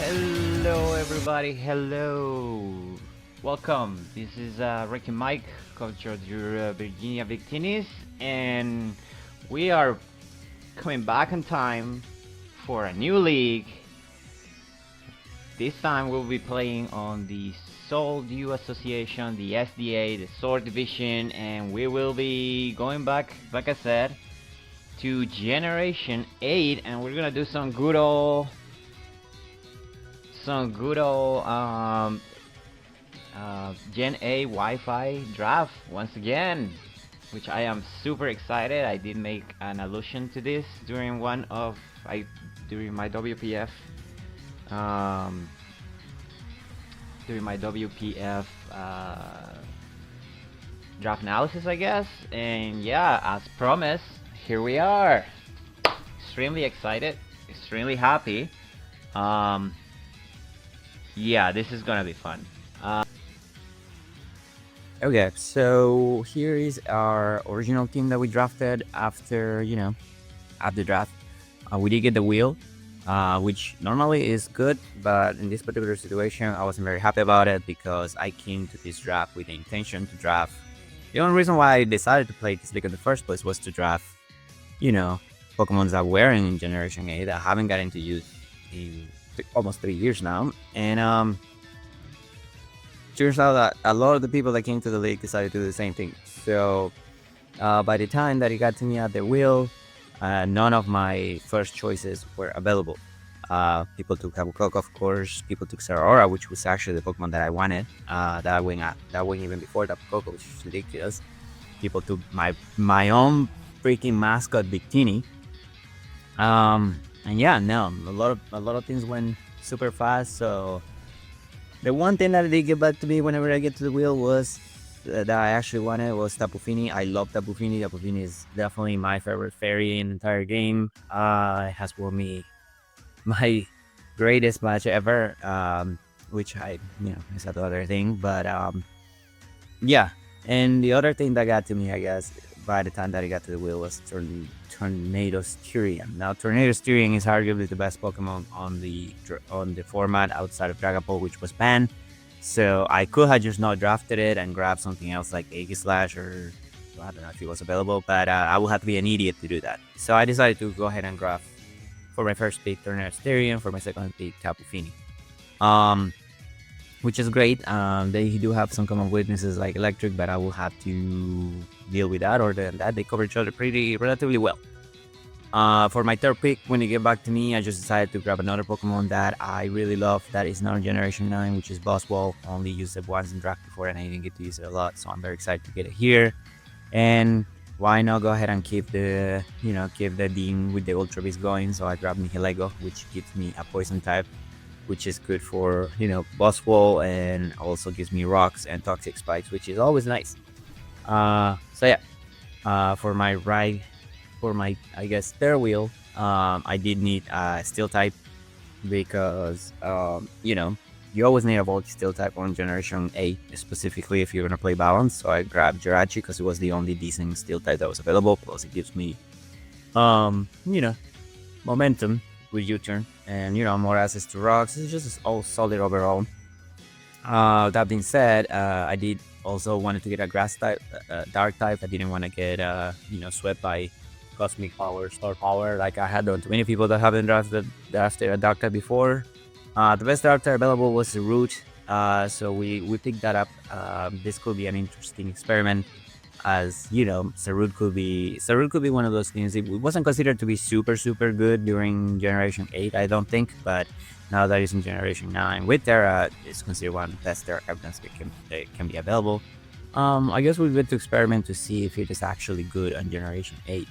Hello everybody, hello. Welcome. This is Ricky Mike, coach of your Virginia Victinis, and we are coming back in time for a new league. This time we'll be playing on the Soul U Association, the SDA, the Sword Division, and we will be going back, like I said, to Generation 8, and we're gonna do some good old Gen A Wi-Fi draft once again, which I am super excited. I did make an allusion to this during during my WPF draft analysis, I guess. And yeah, as promised, here we are. Extremely excited, extremely happy. Yeah, this is gonna be fun. Okay, so here is our original team that we drafted after the draft. We did get the wheel, which normally is good, but in this particular situation, I wasn't very happy about it because I came to this draft with the intention to draft. The only reason why I decided to play this league in the first place was to draft, Pokemons that were in Generation 8 that I haven't gotten to use in almost 3 years now, and turns out that a lot of the people that came to the league decided to do the same thing. So by the time that it got to me at the wheel, none of my first choices were available. People took Kabukoko, of course. People took Sarora, which was actually the Pokemon that I wanted. That went even before Kabukoko, which is ridiculous. People took my own freaking mascot, Victini. And yeah, no, a lot of things went super fast. So the one thing that did get back to me whenever I get to the wheel was that I actually wanted was Tapu Fini. I love Tapu Fini. Tapu Fini is definitely my favorite fairy in the entire game. It has won me my greatest match ever, which is another thing. But yeah, and the other thing that got to me, I guess, by the time that I got to the wheel was Tornado Styrian. Now, Tornado Styrian is arguably the best Pokemon on the format outside of Dragapult, which was banned. So I could have just not drafted it and grabbed something else like Aegislash, or I don't know if it was available, but I would have to be an idiot to do that. So I decided to go ahead and grab for my first pick Tornado Styrian, for my second pick Tapu Fini. Which is great. They do have some common weaknesses like electric, but I will have to deal with that. Other than that, they cover each other relatively well. For my third pick, when it get back to me, I just decided to grab another Pokemon that I really love that is not Generation 9, which is Buzzwole. Only used it once in draft before and I didn't get to use it a lot, so I'm very excited to get it here. And why not go ahead and keep the Dean with the Ultra Beast going? So I grabbed Nihilego, which gives me a poison type, which is good for Buzzwole, and also gives me rocks and toxic spikes, which is always nice. So yeah, for my I guess third wheel, I did need a steel type because you always need a Volt steel type on Generation 8, specifically if you're gonna play balance. So I grabbed Jirachi because it was the only decent steel type that was available. Plus it gives me momentum with U-turn, and more access to rocks. It's just all solid overall. That being said, I did also wanted to get a grass type, dark type. I didn't want to get swept by cosmic power, star power, like I had done to many people that haven't drafted a dark type before. The best dark type available was the root, so we picked that up. This could be an interesting experiment, as Sarud could be one of those things. It wasn't considered to be super good during Generation 8, I don't think, but now that it's in Generation 9 with Terra, it's considered one of the best Terra captains that can be available. I guess we'll get to experiment to see if it is actually good on Generation 8.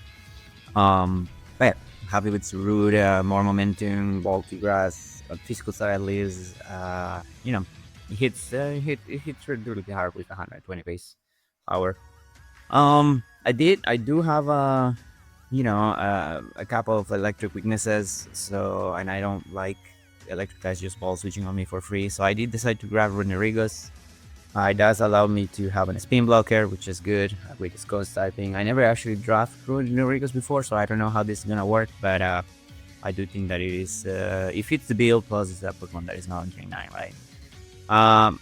But yeah, happy with Sarud, more momentum, bulky grass, physical side at least. It hits really hard with 120 base power. I do have a couple of electric weaknesses, and I don't like electric guys just ball switching on me for free, so I did decide to grab Runerigus. It does allow me to have a spin blocker, which is good with its ghost typing. I never actually draft Runerigus before, so I don't know how this is gonna work, but I do think that it is, if it's the build plus it's a Pokemon that is not on 29, right? Um,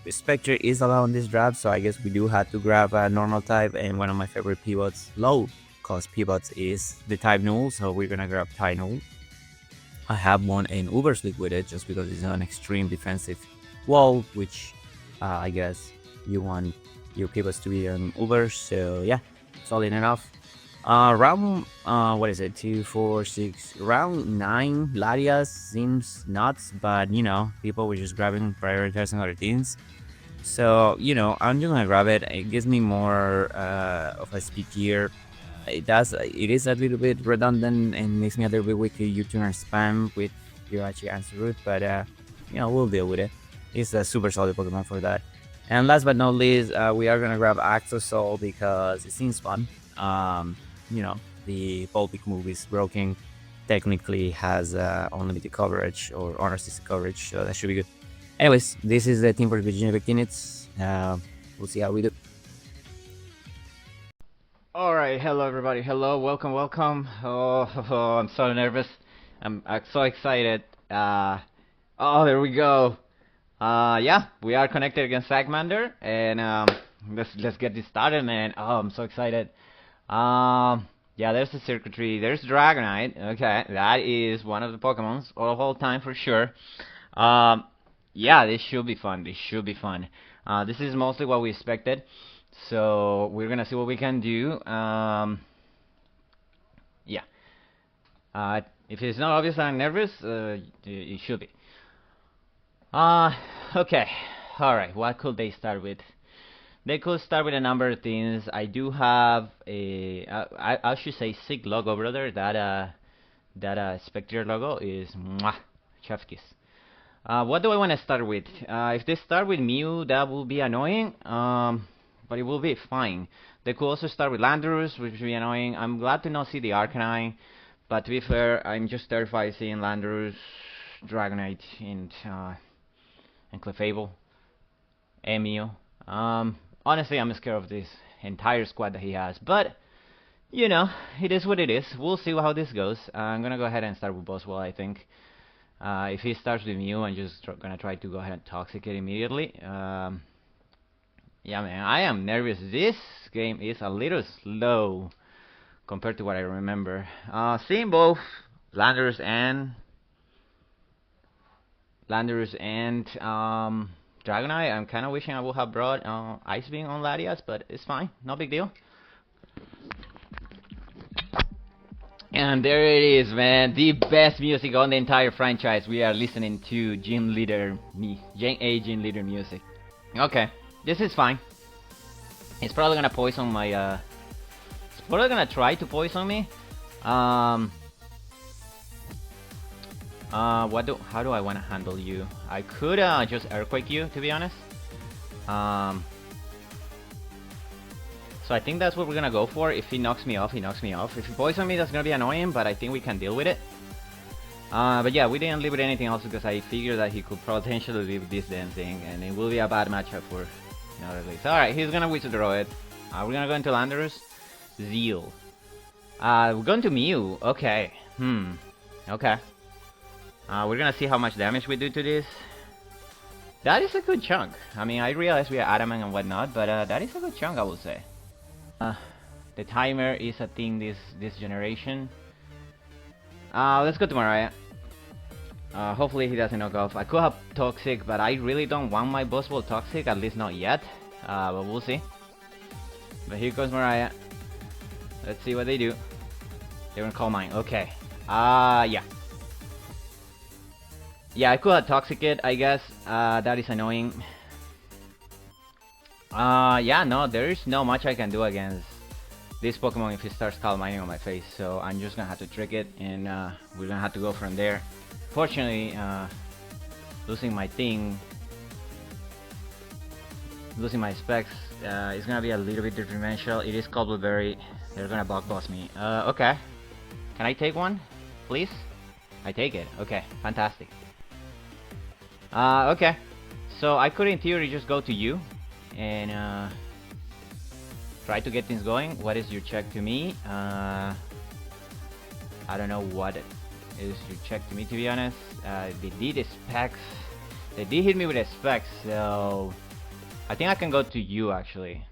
Spectre is allowed on this draft, so I guess we do have to grab a normal type, and one of my favorite pivots, low cost pivots, is the type null, so we're gonna grab type null. I have one in Uber Sleep with it just because it's an extreme defensive wall, which I guess you want your pivots to be on Uber, so yeah, solid enough. Round, what is it? 2, 4, 6, round 9, Larias seems nuts, but you know, people were just grabbing, prioritizing other teams. So, you know, I'm just gonna grab it. It gives me more of a speed gear. It is a little bit redundant and makes me a little bit weak to U-turn or spam with Irachi answer route, but you know, we'll deal with it. It's a super solid Pokemon for that. And last but not least, we are gonna grab Axosol because it seems fun. You know, the Volpic move is broken, technically has unlimited coverage or unassisted coverage, so that should be good. Anyways, this is the team for Virginia Victinis. We'll see how we do. Alright, hello everybody, hello, welcome. Oh, I'm so nervous. I'm so excited. Oh, there we go. Yeah, we are connected against Zachmander, and let's get this started, man. Oh, I'm so excited. Yeah, there's the circuitry, there's Dragonite. Okay, that is one of the Pokemons of all time for sure. Yeah, this should be fun. This is mostly what we expected, so we're gonna see what we can do. Yeah. If it's not obvious that I'm nervous, it should be. Okay. Alright, what could they start with? They could start with a number of things. I do have a, I should say sick logo, brother. That Spectre logo is mwah, chef's kiss. What do I want to start with? If they start with Mew, that will be annoying. But it will be fine. They could also start with Landorus, which will be annoying. I'm glad to not see the Arcanine, but to be fair, I'm just terrified seeing Landorus, Dragonite, and Clefable, and Mew. Honestly, I'm scared of this entire squad that he has, but you know, it is what it is. We'll see how this goes. I'm gonna go ahead and start with Boswell, I think. If he starts with Mew, I'm just gonna try to go ahead and Toxic it immediately. Yeah, man, I am nervous. This game is a little slow compared to what I remember. Seeing both Landorus and Dragonite, I'm kind of wishing I would have brought Ice Beam on Latias, but it's fine, no big deal. And there it is, man, the best music on the entire franchise. We are listening to Gym Leader music. Okay, this is fine. It's probably gonna poison my, it's probably gonna try to poison me. How do I want to handle you? I could just Earthquake you, to be honest. So I think that's what we're gonna go for. If he knocks me off, he knocks me off. If he poisons me, that's gonna be annoying, but I think we can deal with it. But yeah, we didn't leave with anything else because I figured that he could potentially leave this damn thing, and it will be a bad matchup for another release. Alright, he's gonna withdraw it. We're gonna go into Landorus. Zeal. We're going to Mew. Okay. Okay. We're gonna see how much damage we do to this. That is a good chunk. I mean, I realize we are adamant and whatnot, but that is a good chunk, I would say. The timer is a thing this generation. Let's go to Mariah. Hopefully he doesn't knock off. I could have Toxic, but I really don't want my boss ball Toxic, at least not yet. But we'll see. But here goes Mariah. Let's see what they do. They're gonna call mine. Okay. Yeah. Yeah, I could have Toxic it, I guess. That is annoying. Yeah, no, there is not much I can do against this Pokemon if it starts Calm Mining on my face. So I'm just gonna have to trick it, and we're gonna have to go from there. Fortunately, losing my thing, losing my specs, is gonna be a little bit detrimental. It is called Blueberry. They're gonna Bug Boss me. Okay. Can I take one, please? I take it. Okay, fantastic. Okay. So I could in theory just go to you and try to get things going. What is your check to me? I don't know what is your check to me, to be honest. They did specs. They did hit me with a specs, so I think I can go to you actually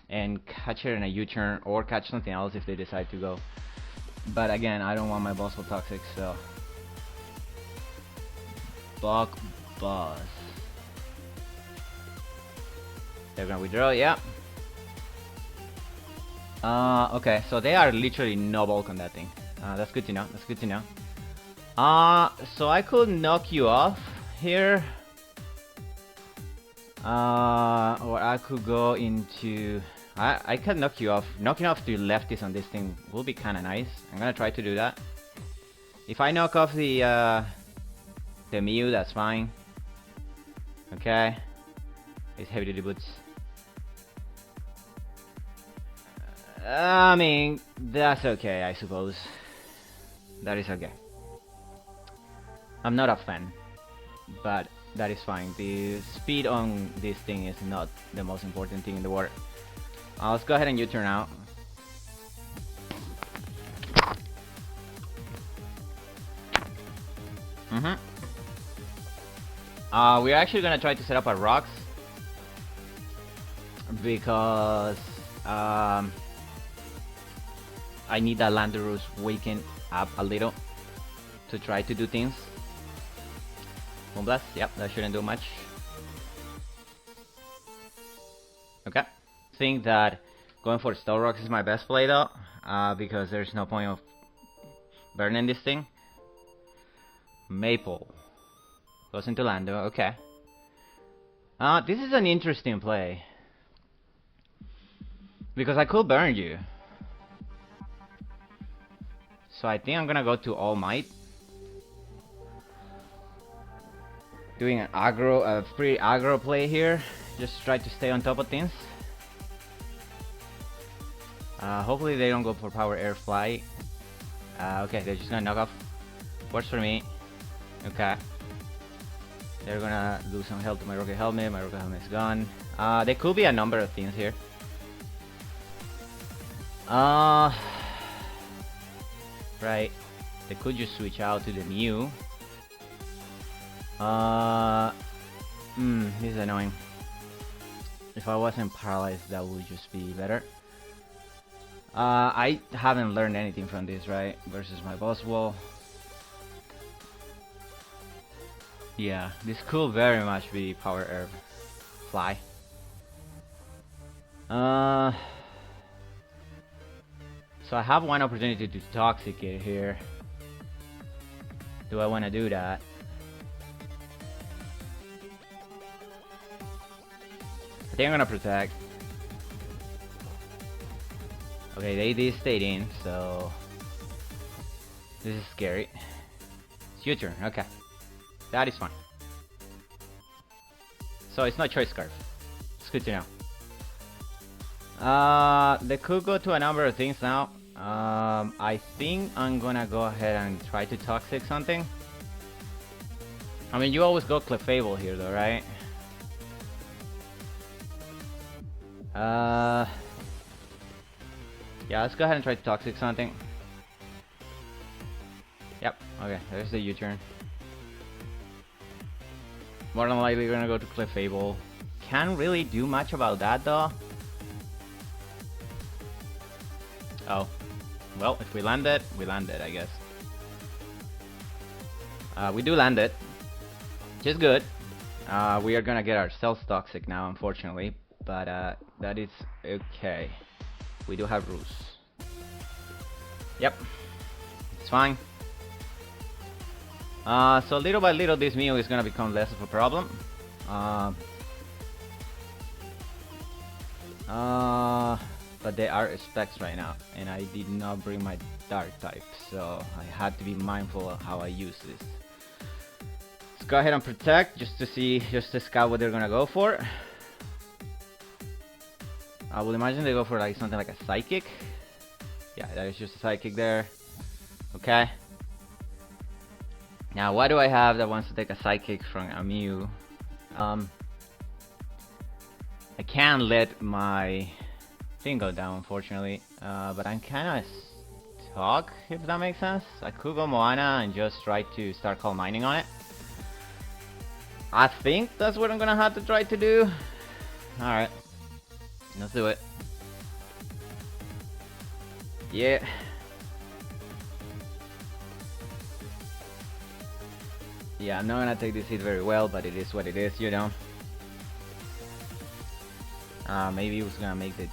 and catch it in a U-turn or catch something else if they decide to go. But again, I don't want my boss for toxic, so Buck boss. They're gonna withdraw, yeah. Okay, so they are literally no bulk on that thing. That's good to know. That's good to know. So I could knock you off here. Or I could go into... I can knock you off. Knocking off the lefties on this thing will be kind of nice. I'm gonna try to do that. If I knock off the Mew, that's fine. Okay. It's heavy duty boots. I mean, that's okay, I suppose. That is okay. I'm not a fan, but that is fine. The speed on this thing is not the most important thing in the world. Let's go ahead and U-turn out. We're actually gonna try to set up a Arrtz because I need that Landorus waking up a little to try to do things. Moonblast, yep, that shouldn't do much. Okay, think that going for Star Rocks is my best play though, because there's no point of burning this thing. Maple goes into Lando, okay. This is an interesting play because I could burn you. So I think I'm gonna go to All Might. Doing an aggro, a free aggro play here. Just try to stay on top of things. Hopefully they don't go for power air fly. Okay, they're just gonna knock off. Works for me. Okay. They're gonna lose some health to my rocket helmet. My rocket helmet's gone. There could be a number of things here. Right. They could just switch out to the Mew. This is annoying. If I wasn't paralyzed, that would just be better. I haven't learned anything from this, right? Versus my boss wall. Yeah, this could very much be power air fly. So I have one opportunity to toxicate here. Do I want to do that? I think I'm gonna protect. Okay, they did stay in, so this is scary. It's your turn, okay. That is fine. So it's not choice scarf. It's good to know. They could go to a number of things now. I think I'm gonna go ahead and try to toxic something. I mean, you always go Clefable here though, right? Yeah, let's go ahead and try to toxic something. Yep, okay, there's the U-turn. More than likely we're gonna go to Clefable. Can't really do much about that though. Oh. Well, if we land it, we land it, I guess. We do land it. Which is good. We are gonna get ourselves toxic now, unfortunately. But that is okay. We do have rules. Yep. It's fine. So little by little this Mew is gonna become less of a problem. But they are specs right now, and I did not bring my dark type, so I had to be mindful of how I use this. Let's go ahead and protect just to scout what they're gonna go for. I would imagine they go for like something like a psychic. Yeah, that is just a psychic there. Okay. Now, what do I have that wants to take a psychic from a Mew? I can't let my thing go down, unfortunately. But I'm kind of talk, if that makes sense. I could go Moana and just try to start coal mining on it. I think that's what I'm gonna have to try to do. Alright. Let's do it. Yeah. Yeah, I'm not gonna take this hit very well, but it is what it is, you know. Maybe he was gonna make the...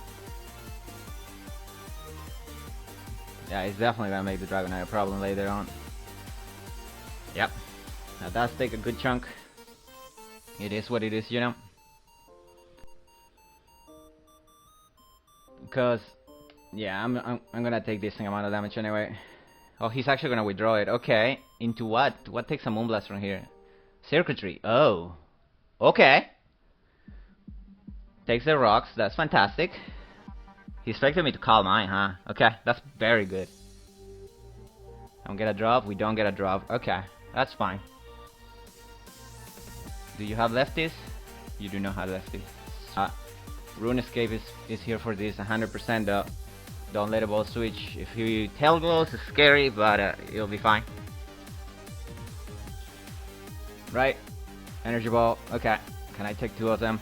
Yeah, he's definitely gonna make the Dragonite a problem later on. Yep. That does take a good chunk. It is what it is, you know. Because, yeah, I'm gonna take this amount of damage anyway. Oh, he's actually gonna withdraw it. Okay. Into what? What takes a Moonblast from here? Circuitry. Oh. Okay. Takes the rocks. That's fantastic. He expected me to call mine, huh? Okay, that's very good. Don't get a drop. We don't get a drop. Okay, that's fine. Do you have lefties? You do not have lefties. Rune Escape is here for this 100% though. Don't let a ball switch. If you tail glows, it's scary, but it'll be fine. Right. Energy ball. Okay. Can I take 2 of them?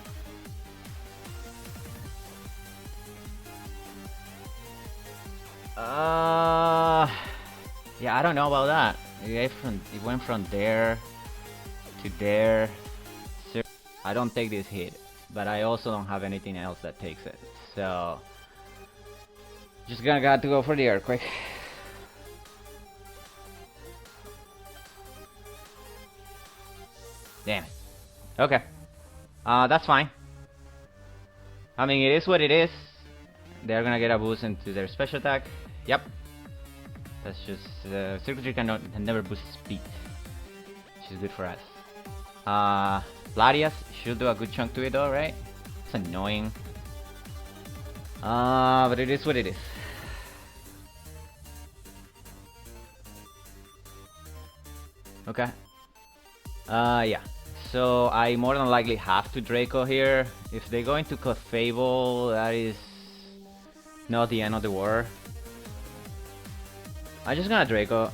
Yeah, I don't know about that. It went from there to there. I don't take this hit, but I also don't have anything else that takes it. So, just gonna got to go for the earthquake. Damn it. Okay. That's fine. I mean, it is what it is. They're gonna get a boost into their special attack. Yep. That's just circuitry can never boost speed, which is good for us. Larias should do a good chunk to it though, right? It's annoying. But it is what it is. Okay. Yeah. So I more than likely have to Draco here. If they go into Clefable, that is not the end of the war. I'm just gonna Draco.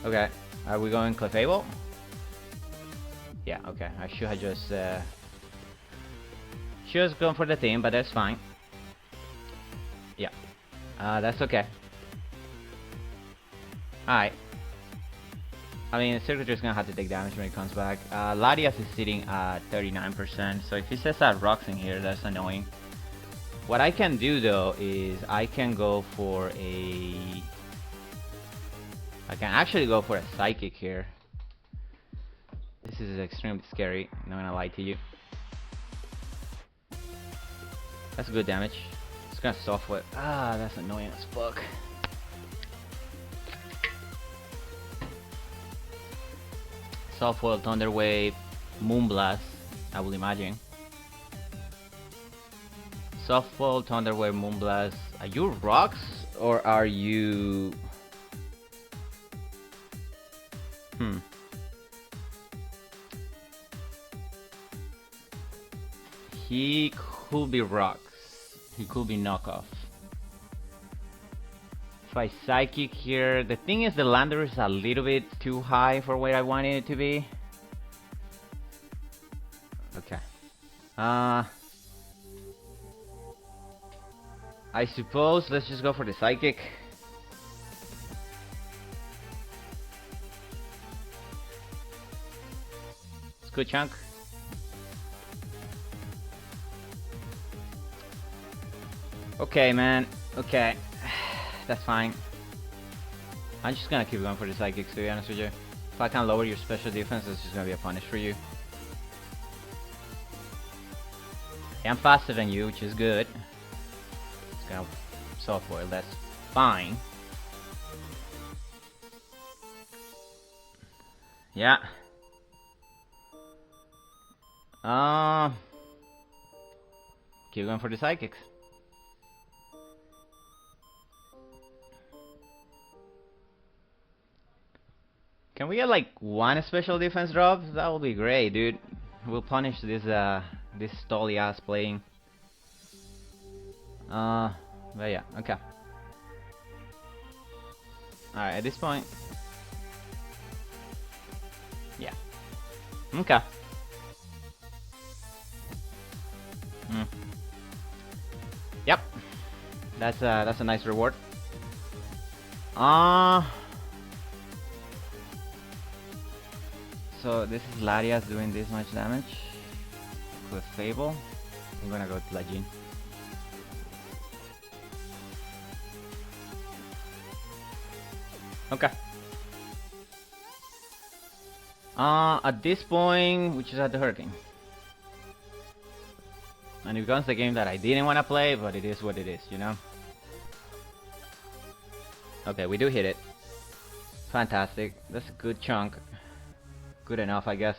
Okay, are we going Clefable? Yeah, okay. I should have just gone for the team, but that's fine. Yeah, that's okay. Alright. I mean, Circuitry is gonna have to take damage when it comes back. Larias is sitting at 39%, so if he says that rocks in here, that's annoying. What I can do though is I can go for a... I can actually go for a Psychic here. This is extremely scary, I'm not gonna lie to you. That's good damage. It's gonna soft whip. Ah, that's annoying as fuck. Soft Foil, Thunder Wave, Moonblast, I will imagine. Soft Foil, Thunder Wave, Moonblast. Are you rocks or are you... He could be rocks. He could be knockoff. If I Psychic here, the thing is the lander is a little bit too high for where I wanted it to be. Okay. I suppose let's just go for the Psychic. It's a good chunk. Okay, man. Okay. That's fine. I'm just gonna keep going for the Psychics, to be honest with you. If I can lower your special defense, it's just gonna be a punish for you. I'm faster than you, which is good. It's gonna soft foil, that's fine. Yeah. Keep going for the Psychics. Can we get like one special defense drop? That would be great, dude. We'll punish this stolly ass playing. But yeah, okay. Alright, at this point. Yeah. Okay. Yep. That's a nice reward. So this is Larias doing this much damage. With Fable. I'm gonna go to Lajin. Okay. At this point, we just had the Hurricane. And it becomes the game that I didn't want to play, but it is what it is, you know? Okay, we do hit it. Fantastic. That's a good chunk. Good enough, I guess.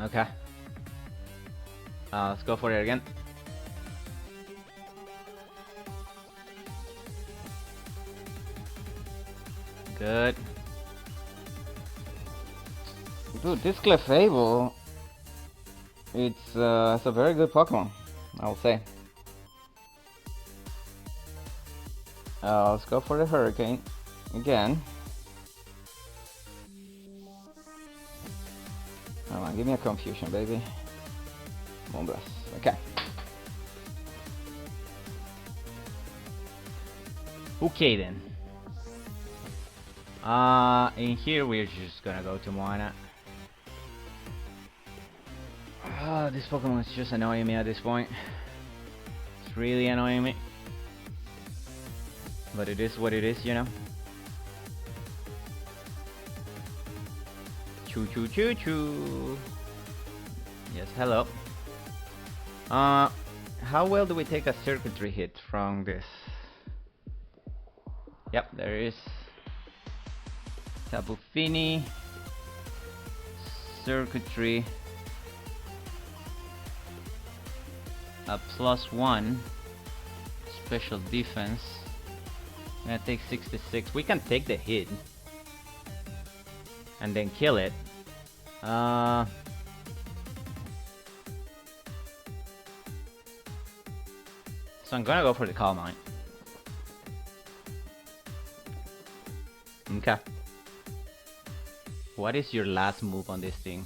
Okay. Let's go for it again. Good. Dude, this Clefable, it's a very good Pokemon, I'll say. Let's go for the Hurricane again. Come on, give me a Confusion, baby. Moonblast. Okay. Okay then. In here we're just gonna go to Moana. This Pokemon is just annoying me at this point. It's really annoying me. But it is what it is, you know? Choo choo choo choo. Yes, hello. How well do we take a circuitry hit from this? Yep, there is. Tapu Fini. Circuitry. A +1 special defense. I'm gonna take 66. We can take the hit and then kill it. So I'm gonna go for the Calm Mind. Okay. What is your last move on this thing?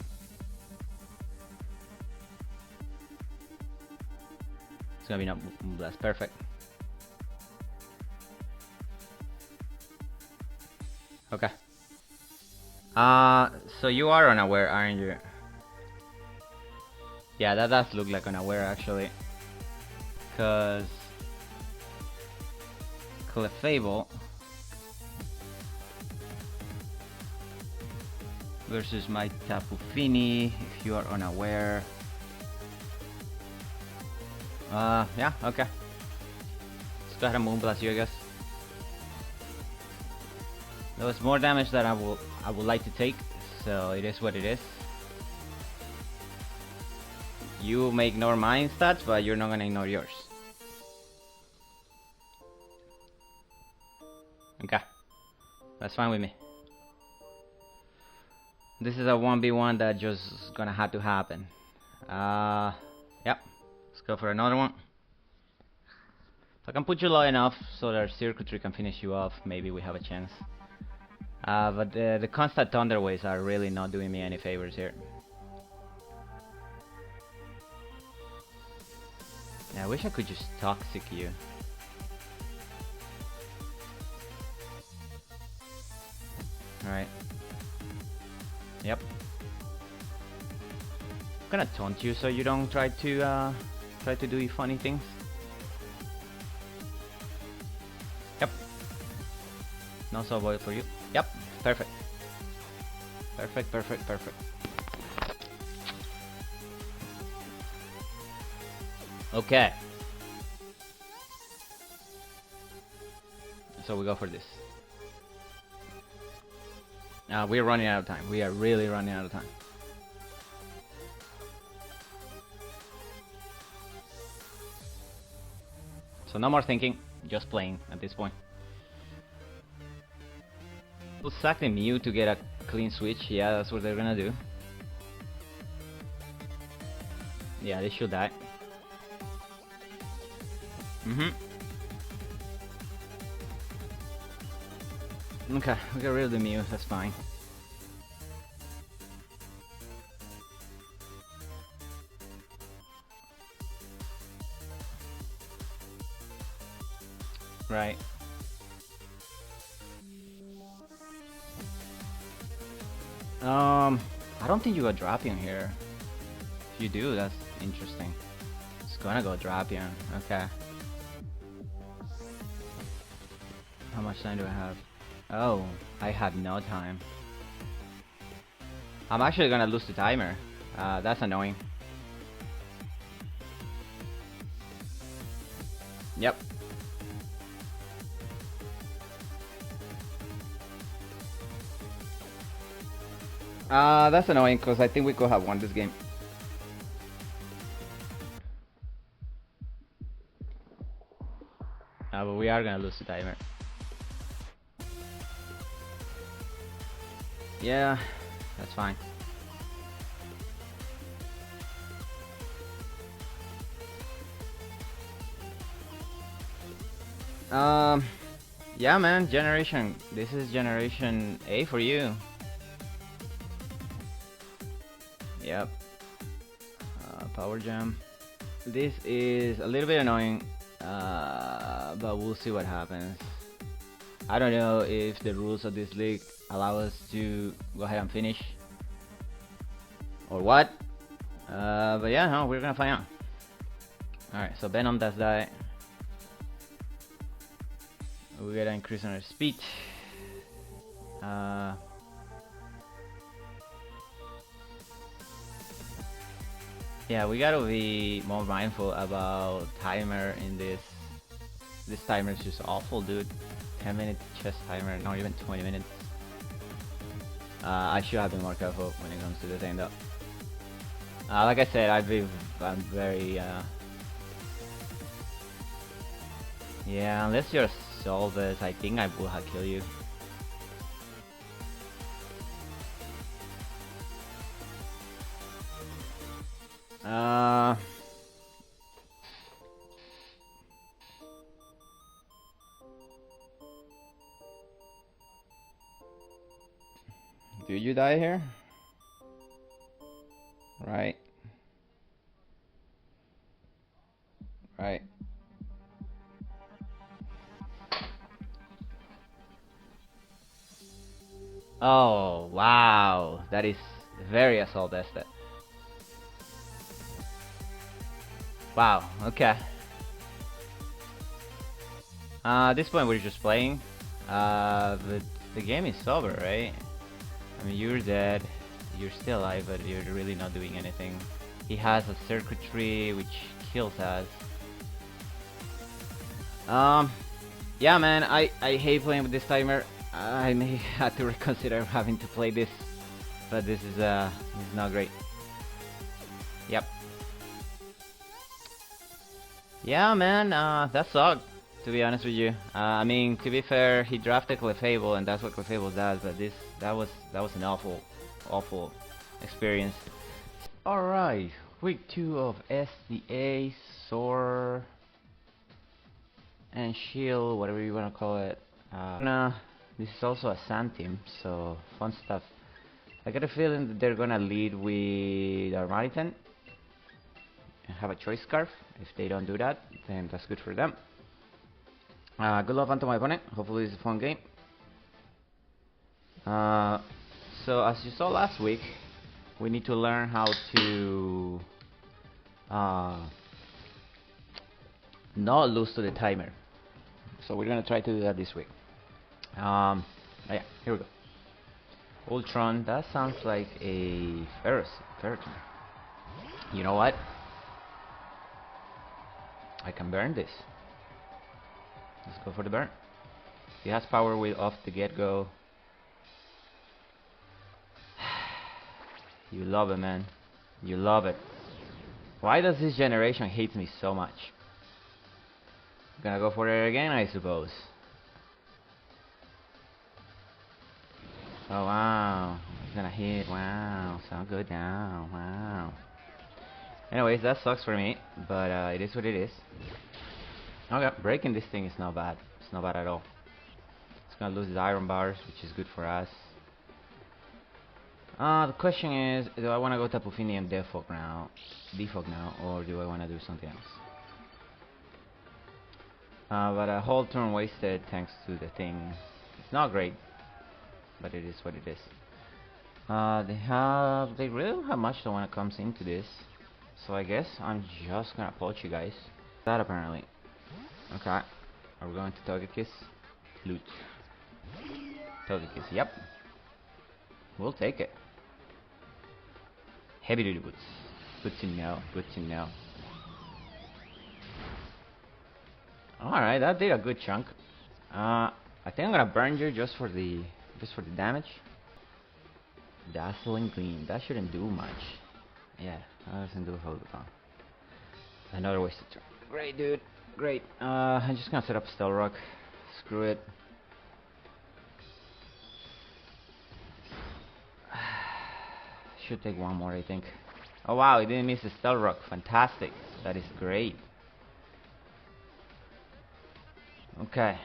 It's gonna be not Blast. Perfect. Okay. So you are unaware, aren't you? Yeah, that does look like unaware actually. Cause Clefable versus my Tapu Fini, if you are unaware. Yeah, okay. Let's go ahead and Moonblast you, I guess. That was more damage than I would like to take, so it is what it is. You may ignore my stats, but you're not gonna ignore yours. Okay, that's fine with me. This is a 1v1 that just gonna have to happen. Yep. Let's go for another one. If I can put you low enough so that circuitry can finish you off, maybe we have a chance. But the constant Thunder Waves are really not doing me any favors here. Yeah, I wish I could just Toxic you. Alright. Yep. I'm gonna taunt you so you don't try to do funny things. Yep. No Soul Boil for you. Yep. Perfect. Perfect, perfect, perfect. Okay. So we go for this. We're running out of time. We are really running out of time. So no more thinking, just playing at this point. We'll sack the Mew to get a clean switch. Yeah, that's what they're gonna do. Yeah, they should die. Okay, we got rid of the muse, that's fine. Right. I don't think you got Drapion here. If you do, that's interesting. It's gonna go Drapion. Okay. How much time do I have? Oh, I have no time. I'm actually gonna lose the timer. That's annoying. Yep. That's annoying because I think we could have won this game. But we are gonna lose the timer. Yeah, that's fine. Yeah, man, generation. This is generation A for you. Yep. Power jam. This is a little bit annoying, but we'll see what happens. I don't know if the rules of this league allow us to go ahead and finish or what. But yeah, no, we're gonna find out. Alright, so Venom does die. We gotta increase on our speed. Yeah, we gotta be more mindful about timer in this. This timer is just awful, dude. 10-minute chess timer, not even 20 minutes. I should have been more careful when it comes to the thing though. Like I said, I'm very yeah, unless you're Solvus, I think I will have kill you. Do you die here? Right. Right. Oh, wow. That is very assault ested. Wow, okay. At this point we're just playing. But the game is over, right? I mean, you're dead. You're still alive, but you're really not doing anything. He has a circuitry which kills us. Yeah, man, I hate playing with this timer. I may have to reconsider having to play this, but this is not great. Yep. Yeah, man, that sucked, to be honest with you. I mean, to be fair, he drafted Clefable, and that's what Clefable does. But that was an awful experience. All right, week 2 of SDA, Sword and Shield, whatever you wanna call it. This is also a Sand team, so fun stuff. I got a feeling that they're gonna lead with Armaritan and have a choice scarf. If they don't do that, then that's good for them. Good luck to my opponent. Hopefully it's a fun game. So as you saw last week, we need to learn how to not lose to the timer. So we're gonna try to do that this week. Yeah, here we go. Ultron, that sounds like a Ferritin. You know what? I can burn this. Let's go for the burn. He has power with off the get-go. You love it, man. You love it. Why does this generation hate me so much? Gonna go for it again, I suppose. Oh wow, he's gonna hit. Wow, so good now. Wow. Anyways, that sucks for me, but it is what it is. Okay, breaking this thing is not bad. It's not bad at all. gonna lose his iron bars, which is good for us. The question is, do I want to go Tapu Fini and defog now, or do I want to do something else? But a whole turn wasted thanks to the thing. It's not great, but it is what it is. They really don't have much when it comes into this, so I guess I'm just gonna approach you guys. That apparently. Okay, are we going to Togekiss? Loot. Togekiss, yep. We'll take it. Heavy duty boots. Good to know, good to know. Alright, that did a good chunk. I think I'm gonna burn you just for the damage. Dazzling Gleam, that shouldn't do much. Yeah, that doesn't do a whole lot. Another wasted turn. Great, dude. Great. I'm just gonna set up Stealth Rock. Screw it. Should take one more, I think. Oh wow, he didn't miss the Stealth Rock. Fantastic. That is great. Okay.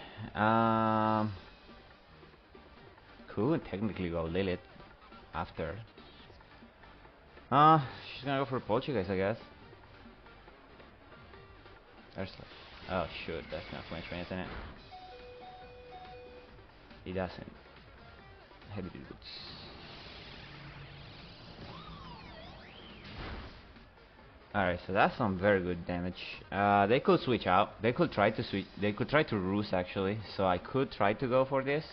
Could technically go Lilith after. She's gonna go for Poltergeist, I guess. There's like, oh shoot, that's not flinch range, isn't it? He doesn't. Heavy duty boots. Alright, so that's some very good damage. They could switch out. They could try to switch. They could try to roost actually. So I could try to go for this.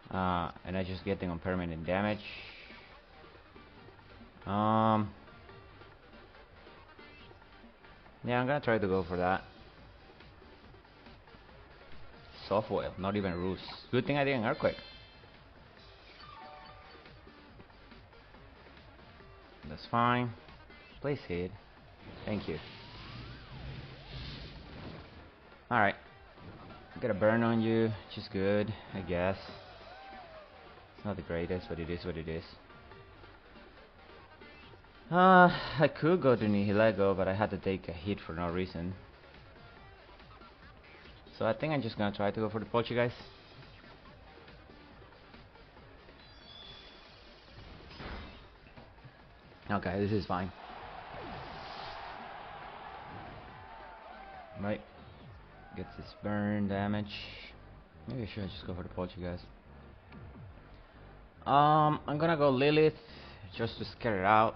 And I just get them on permanent damage. Yeah, I'm gonna try to go for that. Soft Whale, not even roost. Good thing I didn't Earthquake. That's fine. Place hit. Thank you. Alright. Get a burn on you, which is good, I guess. It's not the greatest, but it is what it is. I could go to Nihilego, but I had to take a hit for no reason. So I think I'm just gonna try to go for the Poltergeist. Okay, this is fine. Right. Gets this burn damage. Maybe I should just go for the Poltergeist. I'm gonna go Lilith just to scare it out.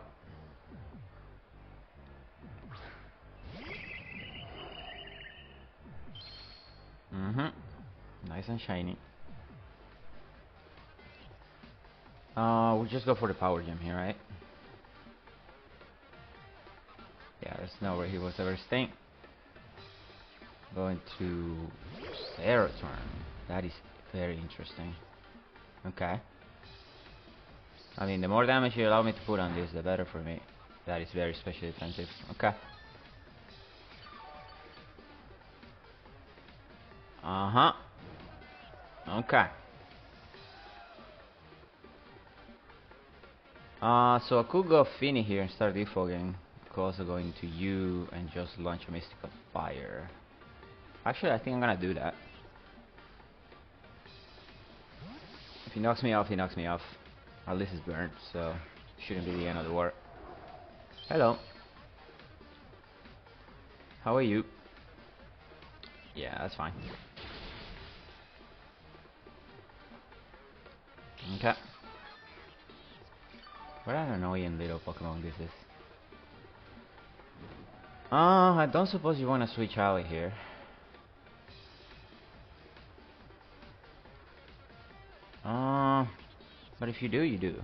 Nice and shiny. We'll just go for the Power Gem here, right? Yeah, there's no way he was ever staying. Going to Arrtz turn. That is very interesting. Okay. I mean, the more damage you allow me to put on this, the better for me. That is very special defensive. Okay. Okay. So I could go Fini here and start defogging. Could also go into you and just launch a Mystical Fire. Actually, I think I'm gonna do that. If he knocks me off, he knocks me off. At least it's burned, so shouldn't be the end of the war. Hello. How are you? Yeah, that's fine. Okay. What an annoying little Pokemon this is. I don't suppose you want to switch out here. But if you do, you do.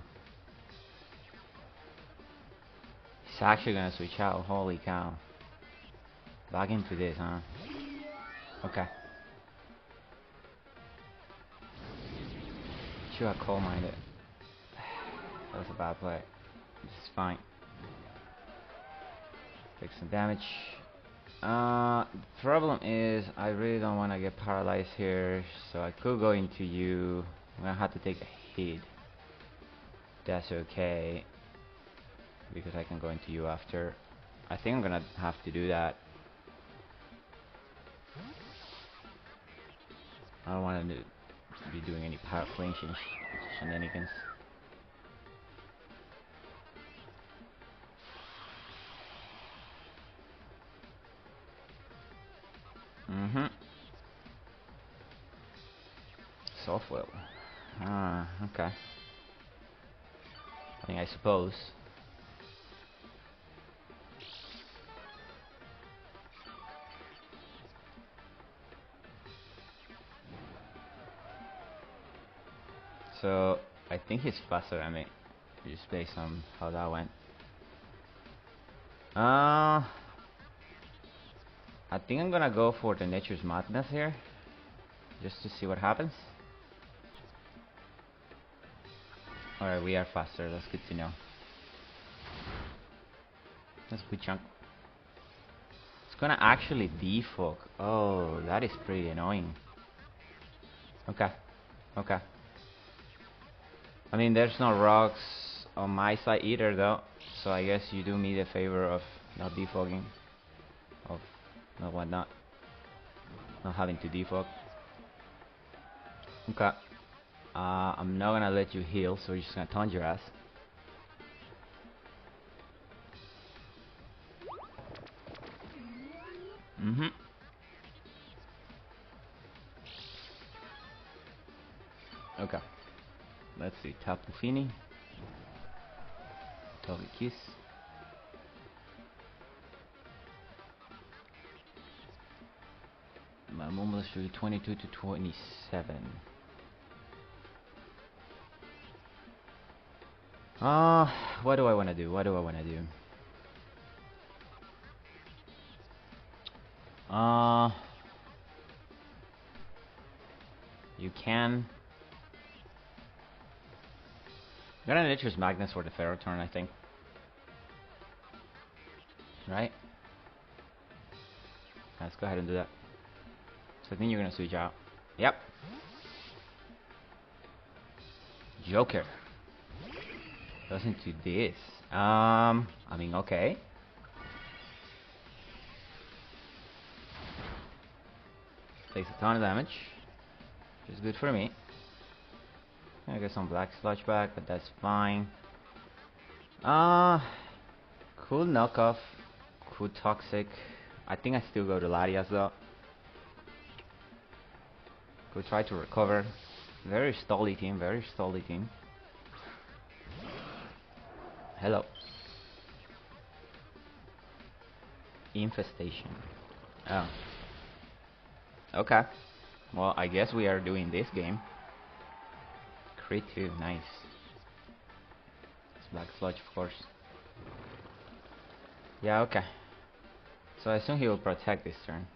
He's actually gonna switch out. Holy cow. Back into this, huh? Okay. Should have coal mined it. That was a bad play. This is fine. Take some damage. The problem is I really don't want to get paralyzed here, so I could go into you. I'm gonna have to take a hit. That's okay, because I can go into you after. I think I'm gonna have to do that. I don't want to to be doing any power flinching shenanigans. Software. Ah, okay. I suppose. So I think he's faster than me, just based on how that went. I think I'm gonna go for the Nature's Madness here, just to see what happens. Alright, we are faster, that's good to know. That's a good chunk. It's gonna actually defog. Oh, that is pretty annoying. Okay, okay. I mean, there's no rocks on my side either though, so I guess you do me the favor of not defogging, of not having to defog. Okay. I'm not gonna let you heal, so we're just gonna taunt your ass. Okay. Let's see. Tapu Fini. Togekiss. My moment is 22 to 27. What do I want to do? What do I want to do? You can. You're gonna Nature's Magnus for the Pharaoh turn, I think. Right? Let's go ahead and do that. So I think you're gonna switch out. Yep. Joker. Doesn't do this. I mean, okay. Takes a ton of damage, which is good for me. I get some black sludge back, but that's fine. Cool knockoff, cool toxic. I think I still go to Larias though. Go try to recover. Very stally team, very stally team. Hello. Infestation. Oh. Okay. Well, I guess we are doing this game. Crit 2, nice. It's black sludge, of course. Yeah, okay. So I assume he will protect this turn.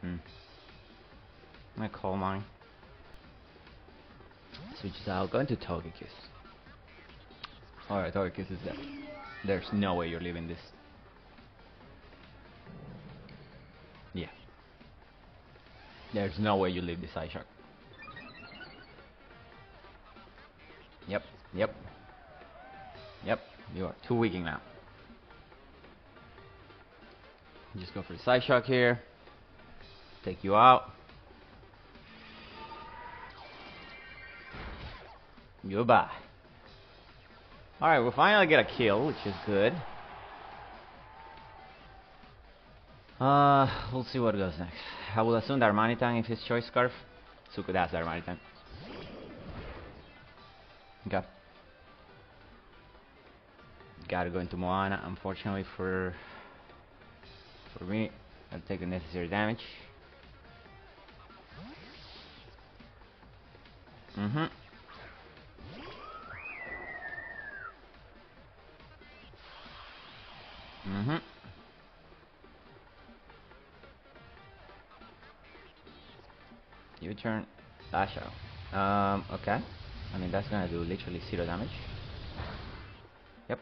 I'm gonna call mine. Switches out, going to Togekiss. Alright, Arrtz is dead. There's no way you're leaving this. Yeah. There's no way you leave this Ice Shark. Yep, yep. Yep, you are too weak now. Just go for the Side Shock here. Take you out. Goodbye. Alright, we'll finally get a kill, which is good. We'll see what goes next. I will assume Darmanitan if his choice scarf. Suku, that's Darmanitan. Okay. Gotta go into Moana, unfortunately for me. I'll take the necessary damage. U-turn, dash out. Okay. I mean, that's gonna do literally 0 damage. Yep.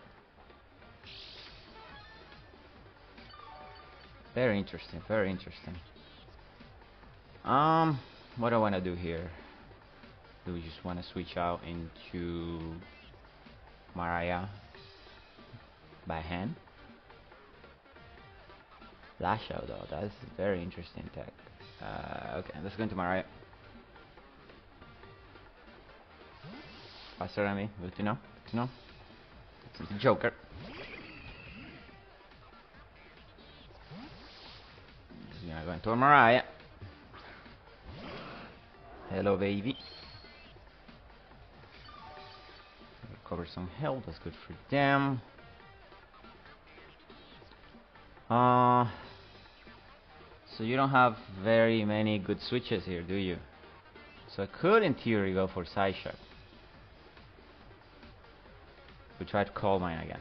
Very interesting, very interesting. What do I wanna do here? Do we just wanna switch out into Mariah by hand? Lash out though, that's very interesting tech. Okay, let's go into Mariah. faster than me. Good to know. Good to know. It's the Joker. Just gonna go into a Mariah. Hello, baby. Recover some health. That's good for them. So you don't have very many good switches here, do you? So I could, in theory, go for Side Shock. We try to call mine again.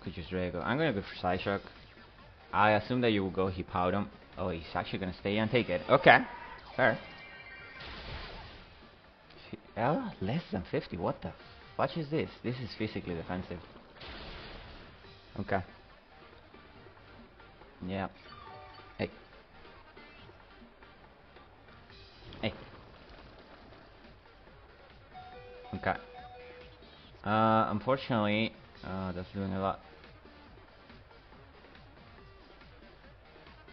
Could use Drago. I'm gonna go for Side Shock. I assume that you will go Hippowdon. Oh, he's actually gonna stay and take it. Okay, fair. Less than 50. What the fudge is this? This is physically defensive. Okay. Yeah. Hey. Hey. Okay. Unfortunately, that's doing a lot.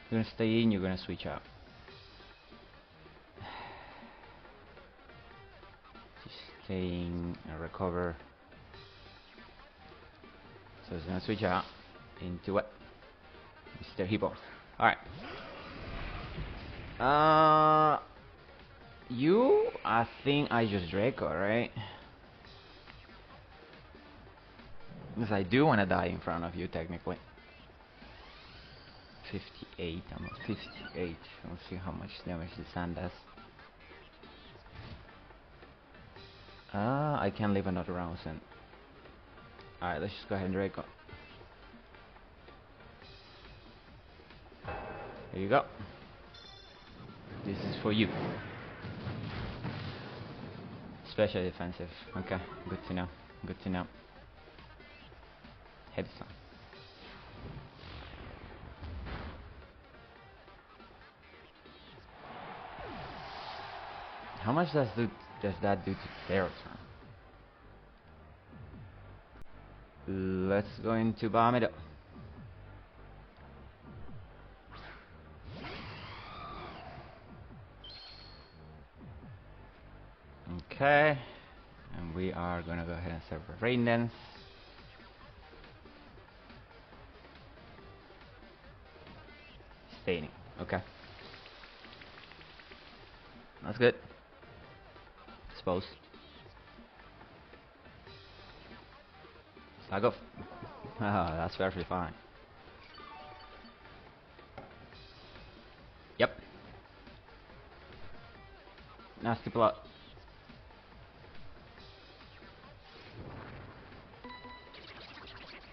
You're gonna stay in, you're gonna switch out. Just staying and recover. So it's gonna switch out into what? Mr. Hippo. Alright. You, I think I just Draco, right? Because I do want to die in front of you, technically. 58, I'm at 58. Let's see how much damage the sand does. I can live another round soon. Alright, let's just go ahead and Draco. Here you go. This is for you. Special defensive. Okay, good to know. Good to know. Headstone. How much does that do to their turn? Let's go into bomb it up. Okay, and we are gonna go ahead and serve a Rain Dance. Staining. Okay, that's good. Suppose. Slug off. That's perfectly fine. Yep. Nasty plot.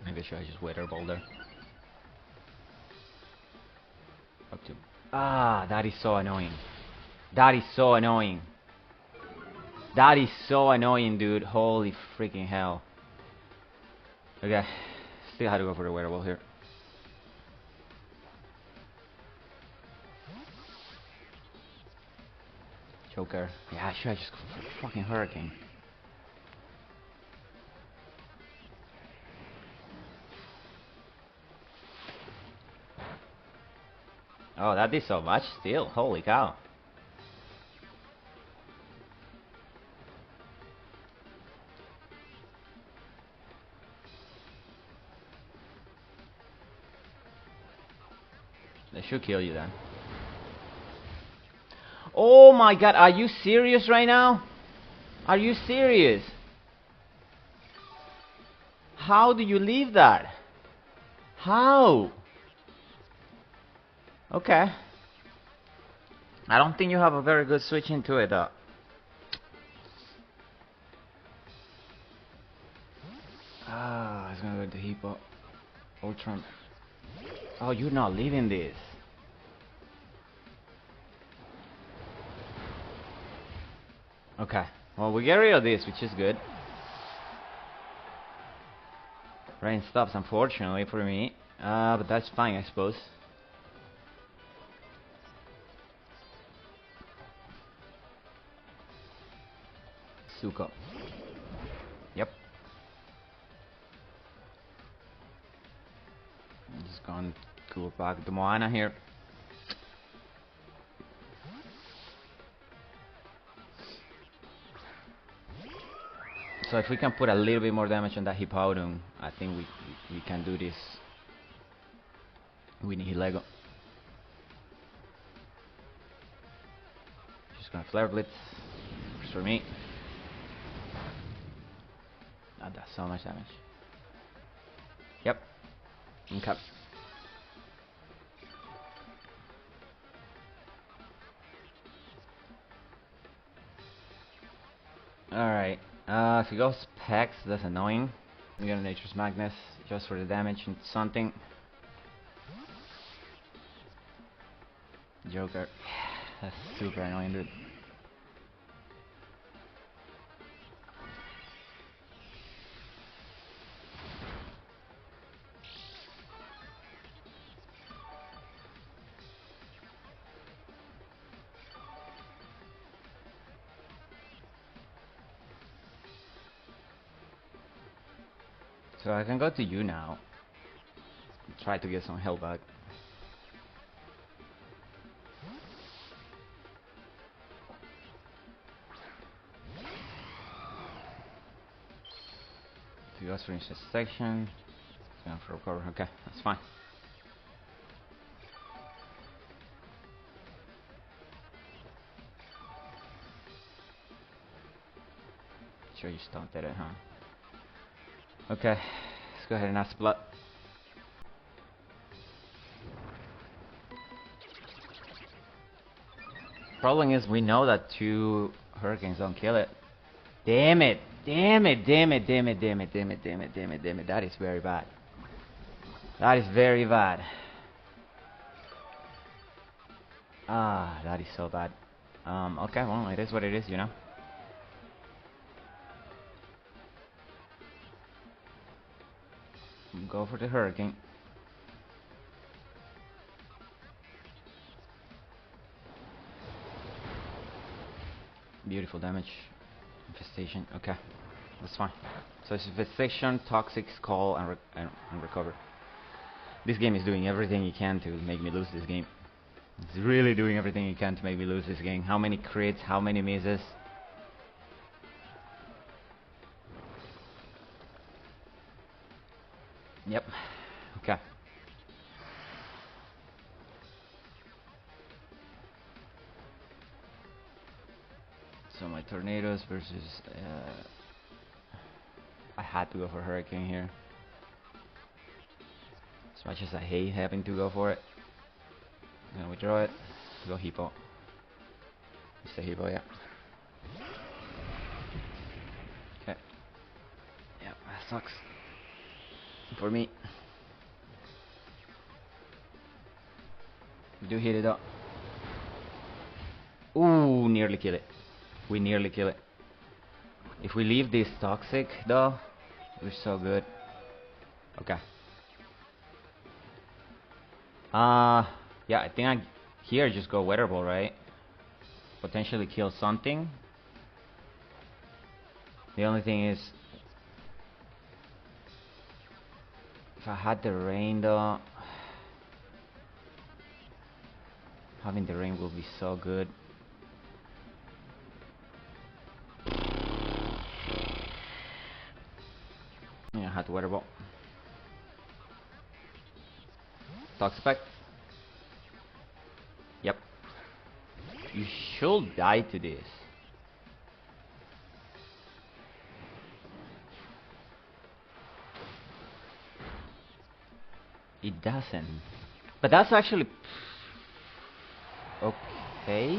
Maybe should I just Weather Boulder? Up to. Ah, that is so annoying. That is so annoying. That is so annoying, dude. Holy freaking hell. Okay. Still had to go for the Weather Ball here. Joker. Yeah, should I just go for fucking Hurricane? Oh, that did so much still. Holy cow. They should kill you then. Oh my god, are you serious right now? Are you serious? How do you leave that? How? Okay. I don't think you have a very good switch into it though. Ah, it's gonna go to Hippo. Ultron. Oh, you're not leaving this. Okay. Well, we get rid of this, which is good. Rain stops, unfortunately, for me. But that's fine, I suppose. Suko. Yep. I'm just going to go back to Moana here. So if we can put a little bit more damage on that Hippowdon, I think we can do this. We need Lego. Just gonna Flare Blitz. Just for me. That does so much damage. Yep. Okay. Alright. If he goes Pex, that's annoying. We got a Nature's Magnus just for the damage and something. Joker. That's super annoying, dude. So I can go to you now. Try to get some health back. If he goes for intersection, he's going for recover. Okay, that's fine. Sure you stunted it, huh? Okay, let's go ahead and ask blood. Problem is, we know that 2 hurricanes don't kill it. Damn it! Damn it! Damn it! Damn it! Damn it! Damn it! Damn it! Damn it! Damn it! That is very bad. That is very bad. Ah, that is so bad. Okay, well, it is what it is, you know. Go for the hurricane. Beautiful damage. Infestation. Okay, that's fine. So it's infestation, toxic, skull, and recover. This game is doing everything it can to make me lose this game. It's really doing everything it can to make me lose this game. How many crits? How many misses? Yep. Okay. So my tornadoes versus I had to go for hurricane here. As much as I hate having to go for it. I'm gonna withdraw it. Go Hippo. It's a Hippo, yeah. Okay. Yeah, that sucks. For me. We do hit it up. Ooh, nearly kill it. We nearly kill it. If we leave this toxic though, we're so good. Okay. Yeah, I think here just go Weather Ball, right? Potentially kill something. The only thing is, if I had the rain though, having the rain will be so good. Yeah, I had Weather Ball. Toxic. Yep. You should die to this. It doesn't. But that's actually okay.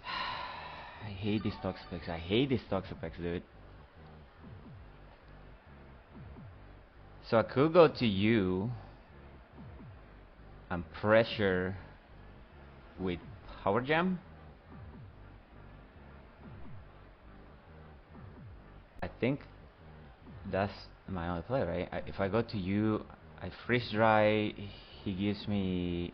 I hate these Toxapex. I hate these Toxapex, dude. So I could go to you and pressure with Power Jam. I think that's my only play, right? If I go to you, I freeze dry. He gives me.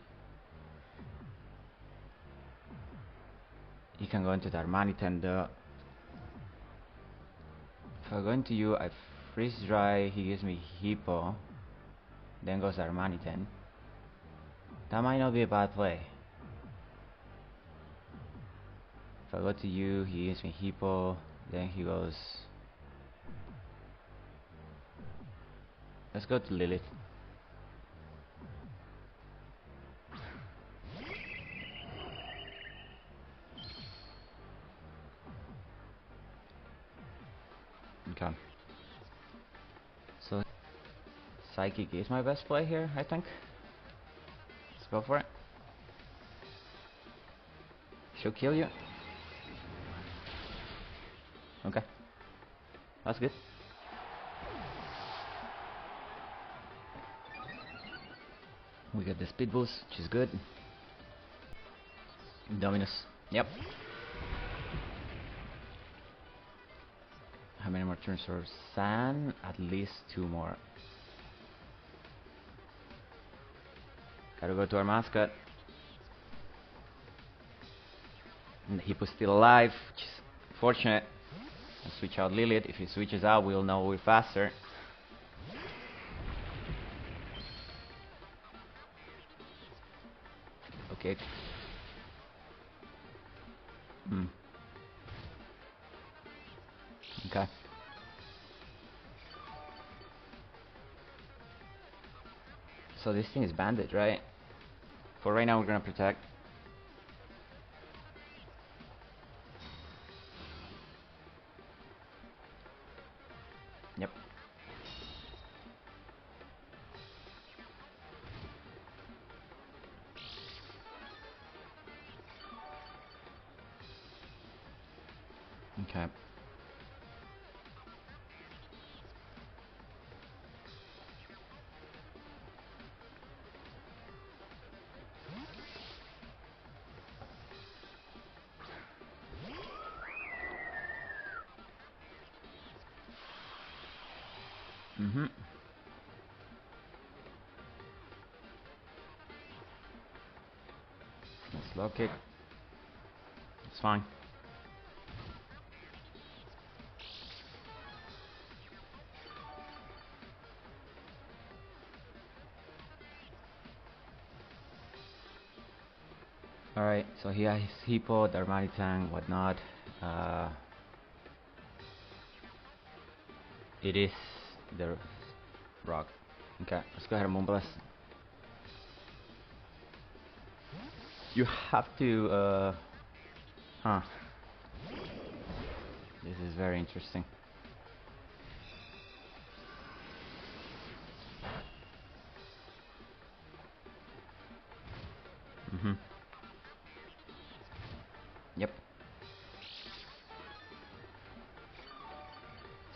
He can go into the Armani Tender. If I go into you, I freeze dry. He gives me Hippo. Then goes Armani 10. That might not be a bad play. If If I go to you, he gives me Hippo, then he goes... Let's go to Lilith. Okay. So Psychic is my best play here, I think. Let's go for it. She'll kill you. Okay. That's good. We got the speed boost, which is good. Dominus. Yep. How many more turns for San? At least 2 more. Gotta go to our mascot. And the Hippo's still alive, which is fortunate. I'll switch out Lilith. If he switches out, we'll know we're faster. Okay. Okay. So this thing is banded, right? For right now, we're gonna protect. Yep. Okay. Let's low kick. It's fine. Alright, so he has Hippo, Darmanitan, whatnot. It is the rock. Okay, let's go ahead and Moonblast. You have to, huh. This is very interesting. Yep.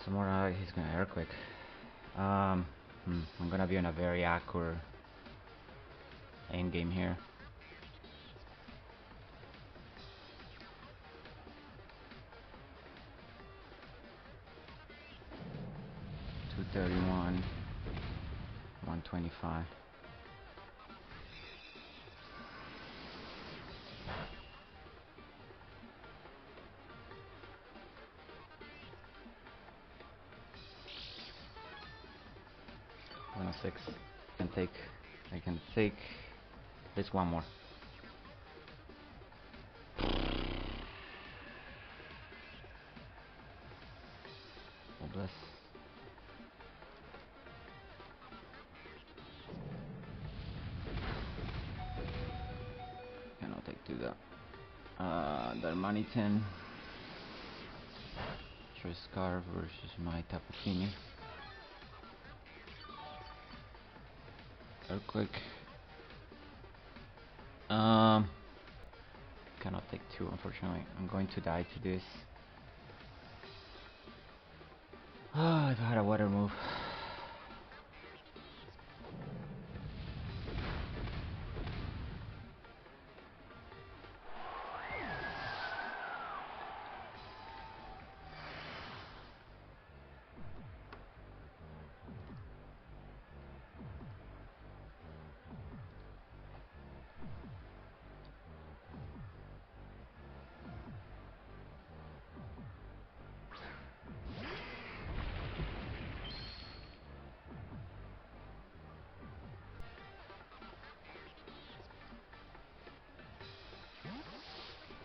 Some more, he's gonna Earthquake. I'm gonna be on a very awkward end game here. $231, $125. $106. I can take this one more. Oh bless. Cannot take two that. Darmanitan. Choice Scar versus my Tapu Fini. Earthquake. Cannot take two, unfortunately. I'm going to die to this. Ah, I've had a water move.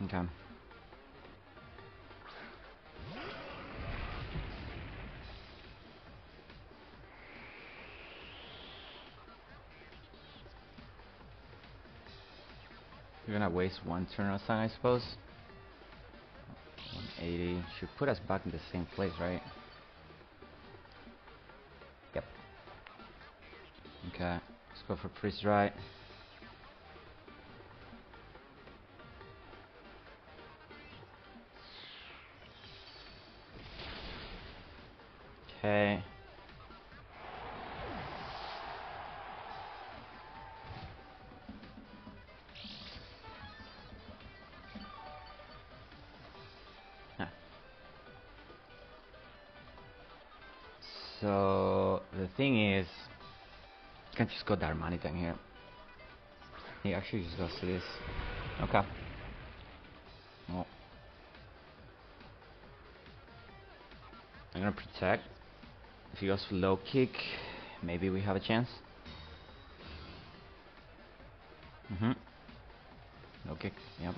Okay. We're gonna waste one turn on sun, I suppose. 180 should put us back in the same place, right? Yep. Okay, let's go for freeze right. Okay. Huh. So the thing is, you can't just go Dark Manitan here. He actually just goes to this. Okay. Well, I'm gonna protect. If he goes for low kick, maybe we have a chance. Low kick, yep.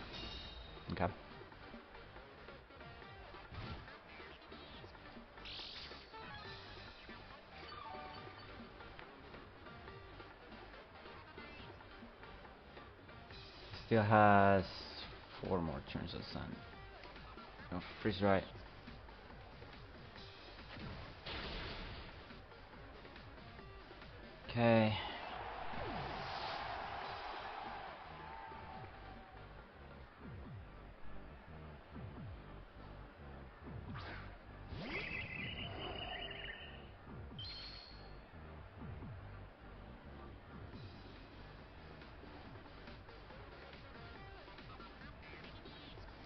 Okay. Still has 4 more turns of sun. No, freeze right. Okay.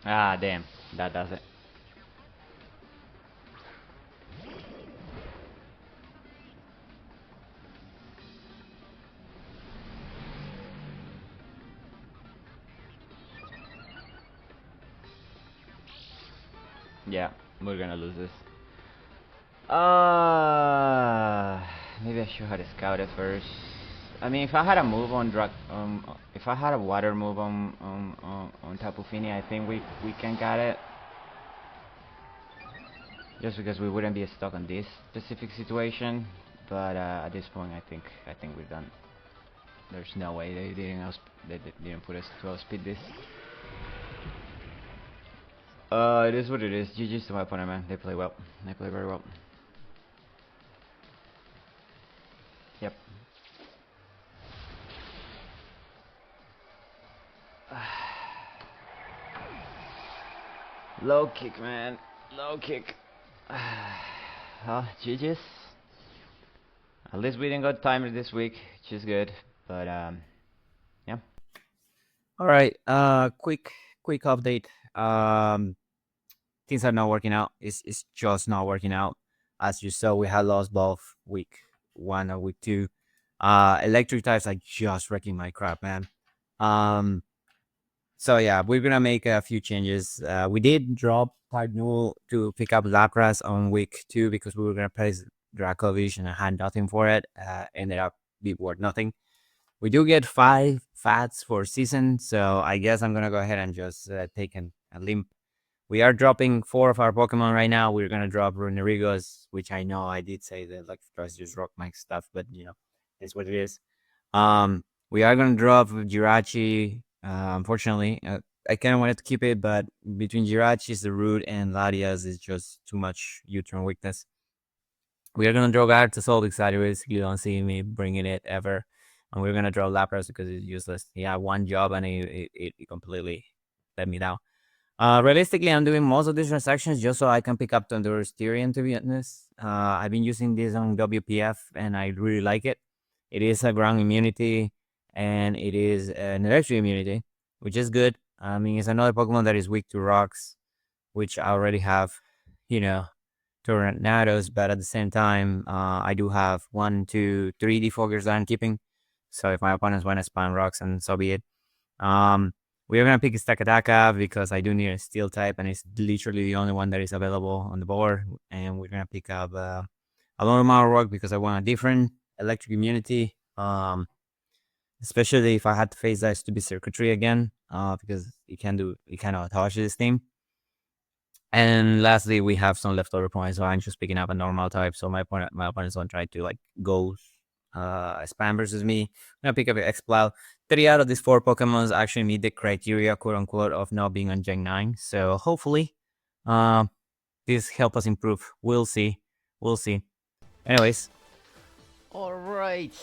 Ah, damn. That does it. Yeah, we're gonna lose this. Maybe I should have scouted first. I mean, if I had a move on if I had a water move on Tapu Fini, I think we can get it. Just because we wouldn't be stuck on this specific situation, but at this point, I think we're done. There's no way they didn't put us to outspeed this. It is what it is. GG's to my opponent, man. They play well. They play very well. Yep. Low kick, man. Low kick. GG's. At least we didn't got timer this week, which is good. But yeah. All right. Quick update. Things are not working out. It's just not working out. As you saw, we had lost both week 1 and week 2. Electric types are just wrecking my crap, man. So yeah, we're gonna make a few changes. We did drop Cardinal to pick up Lapras on week 2 because we were gonna place Dracovish and I had nothing for it. Ended up be worth nothing. We do get 5 fats for season, so I guess I'm gonna go ahead and just take a limp. We are dropping 4 of our Pokemon right now. We're gonna drop Runarigos, which I know I did say that like tries to just rock my stuff, but you know, it's what it is. We are gonna drop Jirachi. Unfortunately, I kind of wanted to keep it, but between Jirachi's, the Root, and Latias is just too much U-turn weakness. We are gonna draw Arrtz because you don't see me bringing it ever, and we're gonna draw Lapras because it's useless. He had one job and it completely let me down. Realistically, I'm doing most of these transactions just so I can pick up Thunderous Tyrion, to be honest. I've been using this on WPF and I really like it. It is a ground immunity and it is an electric immunity, which is good. I mean, it's another Pokemon that is weak to rocks, which I already have, you know, Tornadoes, but at the same time, I do have 1, 2, 3 defogers that I'm keeping. So if my opponents want to spam rocks, and so be it. We are gonna pick Stakataka because I do need a steel type, and it's literally the only one that is available on the board. And we're gonna pick up a Lone Mountain Rock because I want a different electric immunity. Especially if I had to face that stupid circuitry again, because it cannot touch this team. And lastly, we have some leftover points, so I'm just picking up a normal type. So my opponents don't try to like go spam versus me. I'm gonna pick up an Exploud. 3 out of these 4 Pokemons actually meet the criteria, quote unquote, of not being on Gen 9. So hopefully, this help us improve. We'll see. We'll see. Anyways, Alright,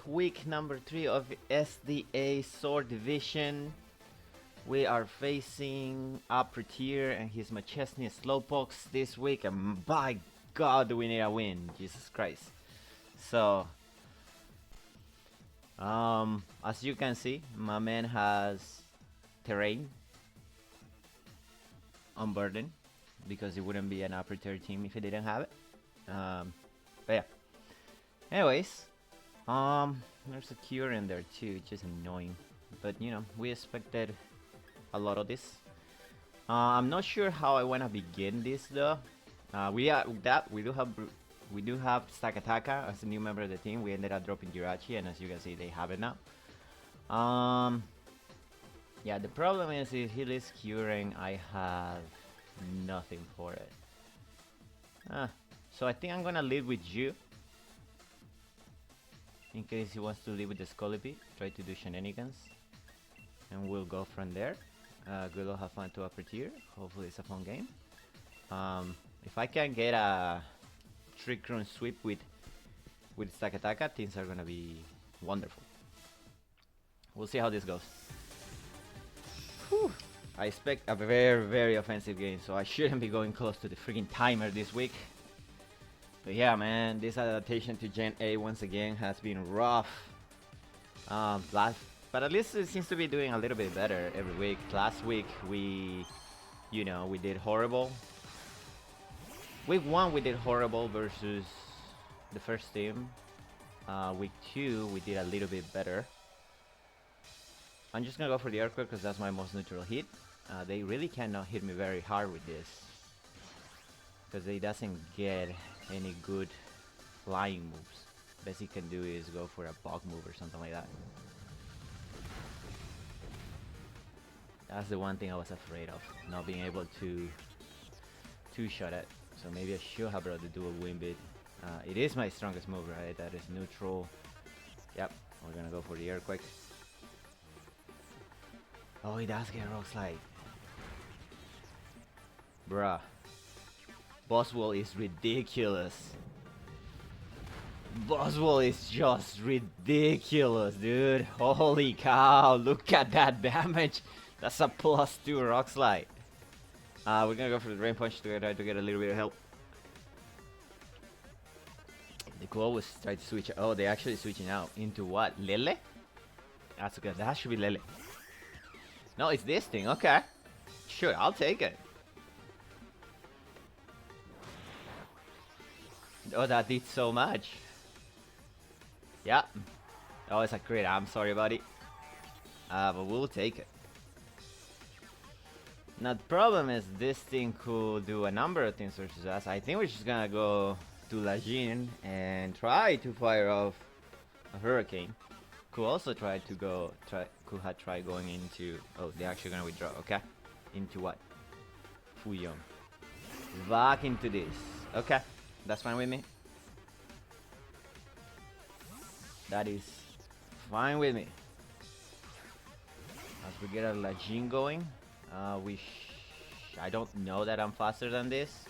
week number 3 of SDA Sword Division. We are facing Arrtz and his McChesney Slowpokes this week, and by God do we need a win, Jesus Christ. So, as you can see, my man has terrain on burden, because it wouldn't be an Arrtz team if he didn't have it. But yeah. Anyways, there's a cure in there too, which is annoying. But you know, we expected a lot of this. I'm not sure how I wanna begin this though. We do have Sakataka as a new member of the team. We ended up dropping Jirachi, and as you can see, they have it now. Yeah, the problem is if he is curing, I have nothing for it. So I think I'm gonna lead with you, in case he wants to lead with the Scolipede, try to do shenanigans, and we'll go from there. Good luck, have fun to Arrtz. Hopefully it's a fun game. If I can get a Trick Room sweep with Sakataka, things are gonna be wonderful. We'll see how this goes. Whew. I expect a very, very offensive game, so I shouldn't be going close to the freaking timer this week. But yeah, man, this adaptation to Gen 8 once again has been rough. But at least it seems to be doing a little bit better every week. Last week we did horrible. Week 1 we did horrible versus the first team. Week 2 we did a little bit better. I'm just gonna go for the Earthquake because that's my most neutral hit. They really cannot hit me very hard with this, because they doesn't get any good flying moves. Best he can do is go for a bug move or something like that. That's the one thing I was afraid of, not being able to two-shot it. So maybe I should have brought the dual wind bit. It is my strongest move, right? That is neutral. Yep, we're gonna go for the Earthquake. Oh, he does get Rock Slide. Bruh. Boswell is ridiculous. Boswell is just ridiculous, dude. Holy cow, look at that damage. That's a +2 Rock Slide. We're gonna go for the Drain Punch to try to get a little bit of help. They could always try to switch. Oh, they're actually switching out into what? Lele? That's good. That should be Lele. No, it's this thing. Okay. Sure, I'll take it. Oh, that did so much. Yeah. Oh, it's a crit. I'm sorry, buddy. But we'll take it. Now, the problem is this thing could do a number of things versus us. I think we're just gonna go to Lajin and try to fire off a Hurricane. Could also try to go... Could have tried going into... Oh, they're actually gonna withdraw. Okay. Into what? Fuyon. Back into this. Okay. That's fine with me. That is fine with me. As we get our Lajin going, I don't know that I'm faster than this.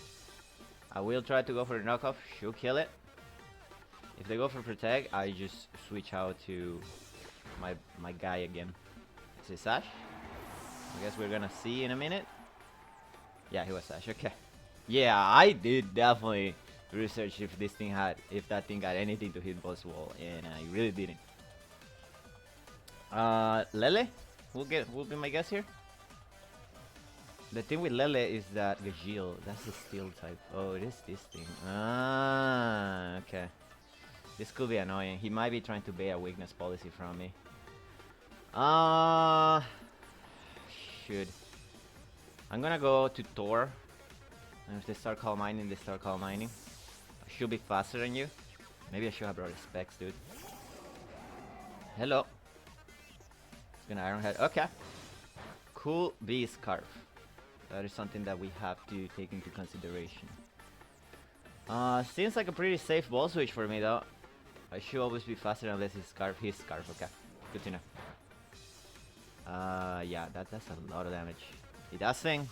I will try to go for the knockoff. Should kill it. If they go for protect, I just switch out to my guy again. Is it Sash? I guess we're gonna see in a minute. Yeah, he was Sash. Okay. Yeah, I did definitely research if that thing got anything to hit Boswell, and I really didn't. Lele will be my guess here. The thing with Lele is that Gajil, that's a steel type. Oh, it is this thing. Ah, okay. This could be annoying. He might be trying to bait a weakness policy from me. Should. I'm gonna go to Thor. And if they start Calm Mining, they start Calm Mining. I should be faster than you. Maybe I should have brought specs, dude. Hello. It's gonna Iron Head. Okay. Cool Bee Scarf. That is something that we have to take into consideration. Seems like a pretty safe ball switch for me though. I should always be faster unless he's Scarf. He's Scarf, okay. Good to know. Yeah, that's a lot of damage. It doesn't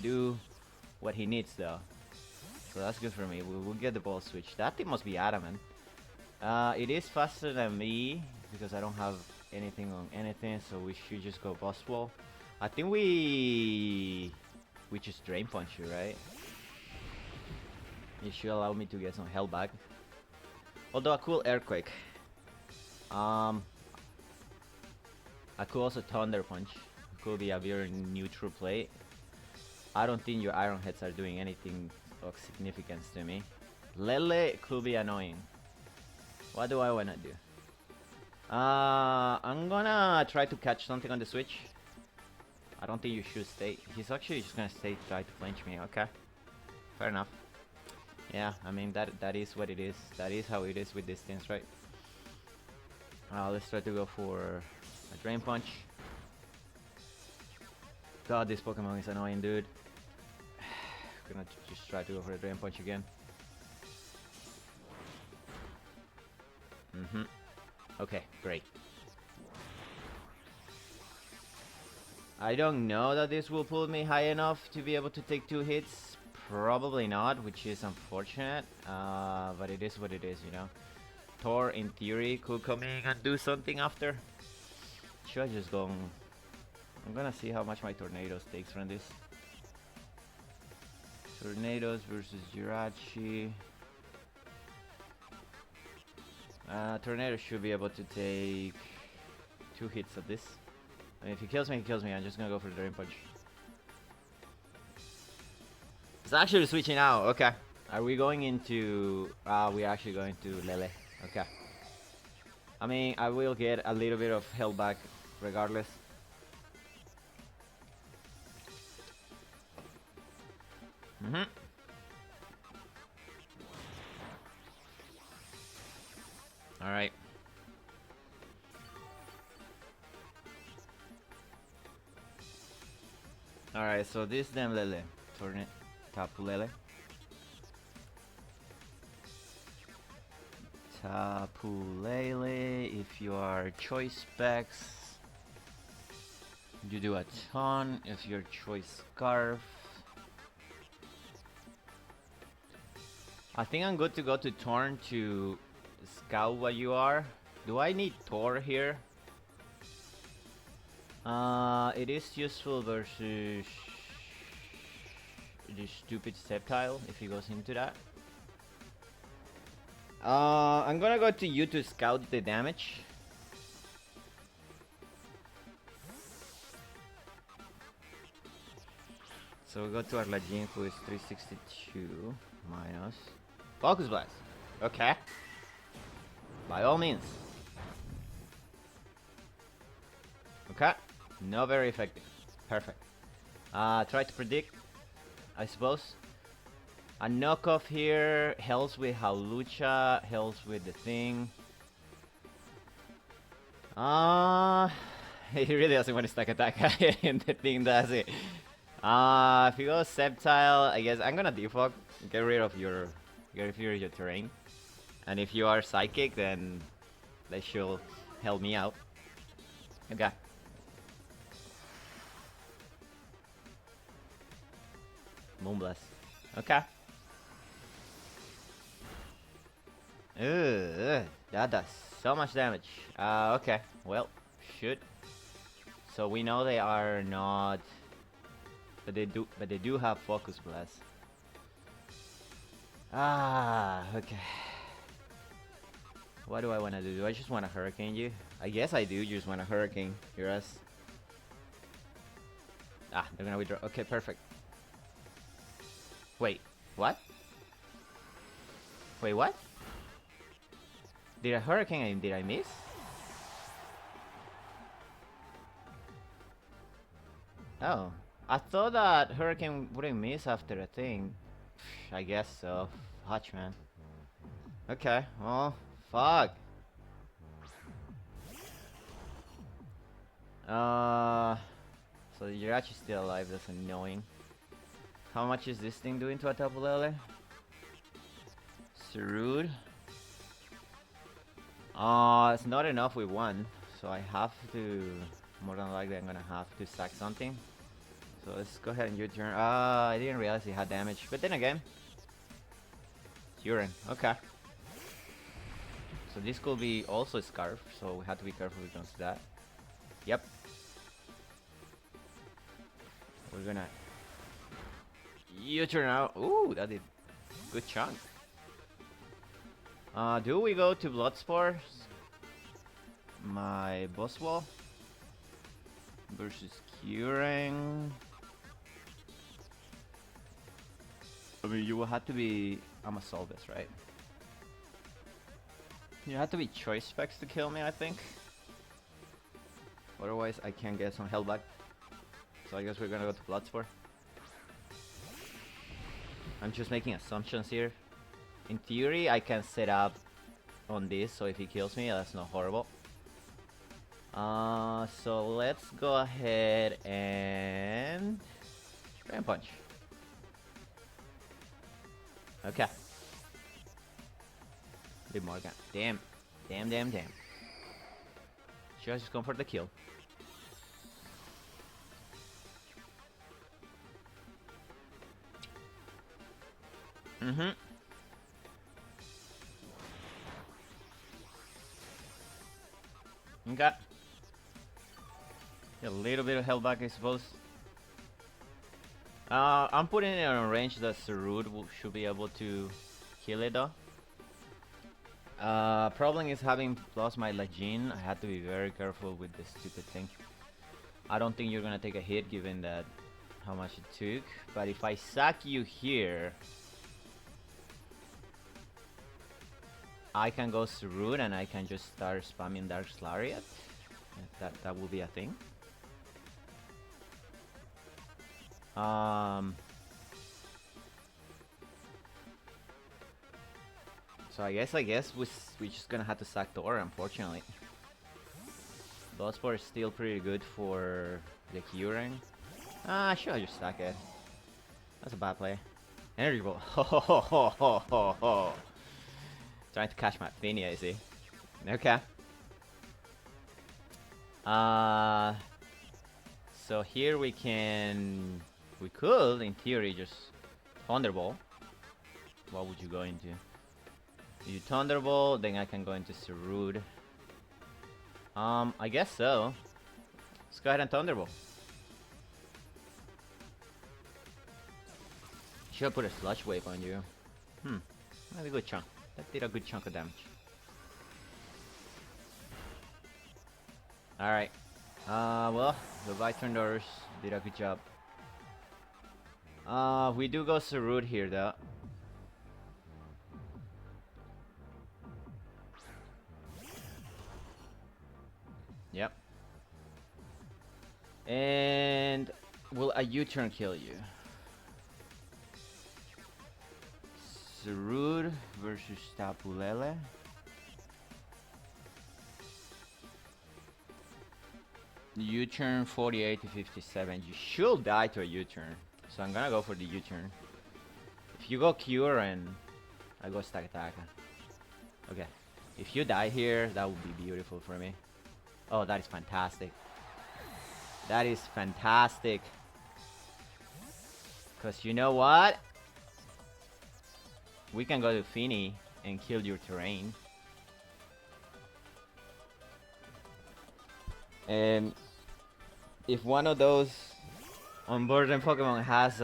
do what he needs though. So that's good for me. We will get the ball switch. That thing must be adamant. It is faster than me because I don't have anything on anything, so we should just go boss wall. I think we just drain punch you, right? It should allow me to get some health back. Although a cool earthquake. I could also thunder punch. Could be a very neutral play. I don't think your iron heads are doing anything of significance to me. Lele could be annoying. What do I wanna do? I'm gonna try to catch something on the switch. I don't think you should stay. He's actually just gonna stay, try to flinch me. Okay, fair enough. Yeah, I mean that is what it is. That is how it is with these things, right? Let's try to go for a drain punch. God, this Pokemon is annoying, dude. Gonna just try to go for a drain punch again. Okay, great. I don't know that this will pull me high enough to be able to take 2 hits. Probably not, which is unfortunate. But it is what it is, you know. Thor, in theory, could come in and do something after. Should I just go? I'm gonna see how much my Tornadoes takes from this. Tornadoes versus Jirachi. Tornado should be able to take 2 hits of this. I mean, if he kills me, he kills me. I'm just gonna go for the Drain Punch. It's actually switching out. Okay. Are we going into... we're actually going to Lele. Okay. I mean, I will get a little bit of health back regardless. Alright. Alright, so this then Lele. Turn it. Tapu Lele. Tapu Lele. If you are choice specs, you do a ton. If you're choice scarf, I think I'm good to go to Torn to scout what you are. Do I need Thor here? It is useful versus the stupid Sceptile if he goes into that. I'm gonna go to you to scout the damage. So we go to Arlajin, who is 362 minus Focus Blast. Okay. By all means. Okay. Not very effective. Perfect. Try to predict, I suppose. A knockoff here helps with Hawlucha, helps with the thing. He really doesn't want to stack attack and the thing does it. If you go Sceptile, I guess I'm gonna default. Get rid of your terrain. And if you are Psychic, then they should help me out. Okay. Moonblast. Okay. That does so much damage. Okay. Well, shoot. So we know they are not, but they do have Focus Blast. Okay. What do I want to do? Do I just want to Hurricane you? I guess I do just want to Hurricane your ass. They're gonna withdraw. Okay, perfect. Wait, what? Wait, what? Did I Hurricane and did I miss? Oh, I thought that Hurricane wouldn't miss after a thing. I guess so. Hutch, man. Okay, well, fuck. So you're actually still alive, that's annoying. How much is this thing doing to a Tapu Lele? Rude. It's not enough with one, so I have to more than likely I'm gonna have to sack something. So let's go ahead and U-turn. I didn't realize he had damage, but then again, it's urine. Okay. So this could be also a Scarf, so we have to be careful when it comes to that. Yep. We're gonna U-turn out. Ooh, that did good chunk. Do we go to Bloodsport? My boss wall versus curing. I mean, you will have to be. I'm a Solvis, right? You have to be choice specs to kill me, I think. Otherwise, I can't get some health back. So I guess we're gonna go to Bloodsport. I'm just making assumptions here. In theory, I can set up on this, so if he kills me, that's not horrible. So let's go ahead and Dragon Punch. Okay. Bit more gun. Damn. Damn. Just come for the kill. Okay. A little bit of health back, I suppose. I'm putting it on a range that Sarud should be able to kill it though. Problem is having lost my Lajin, I had to be very careful with this stupid thing. I don't think you're gonna take a hit given that how much it took, but if I sack you here, I can go Sarud and I can just start spamming Dark's Lariat. That will be a thing. So I guess we're just gonna have to sack Thor, unfortunately. Bloodsport is still pretty good for the curing. I should have just sack it. That's a bad play. Energy Ball. Ho. Trying to catch my Victinis, I see. Okay. So here we could, in theory, just Thunderbolt. What would you go into? You Thunderbolt, then I can go into Sarud. I guess so. Let's go ahead and Thunderbolt. Should have put a Sludge Wave on you. That's a good chunk. That did a good chunk of damage. Alright. Well, the Vitundors did a good job. We do go Sarud here though. Yep. And will a U-turn kill you? Sarud versus Tapulele. U-turn 48 to 57. You should die to a U-turn. So I'm gonna go for the U-turn. If you go Cure and I go Stack Attack. Okay. If you die here, that would be beautiful for me. Oh, that is fantastic. That is fantastic. Because you know what? We can go to Victinis and kill your terrain. And if one of those onboarding Pokemon has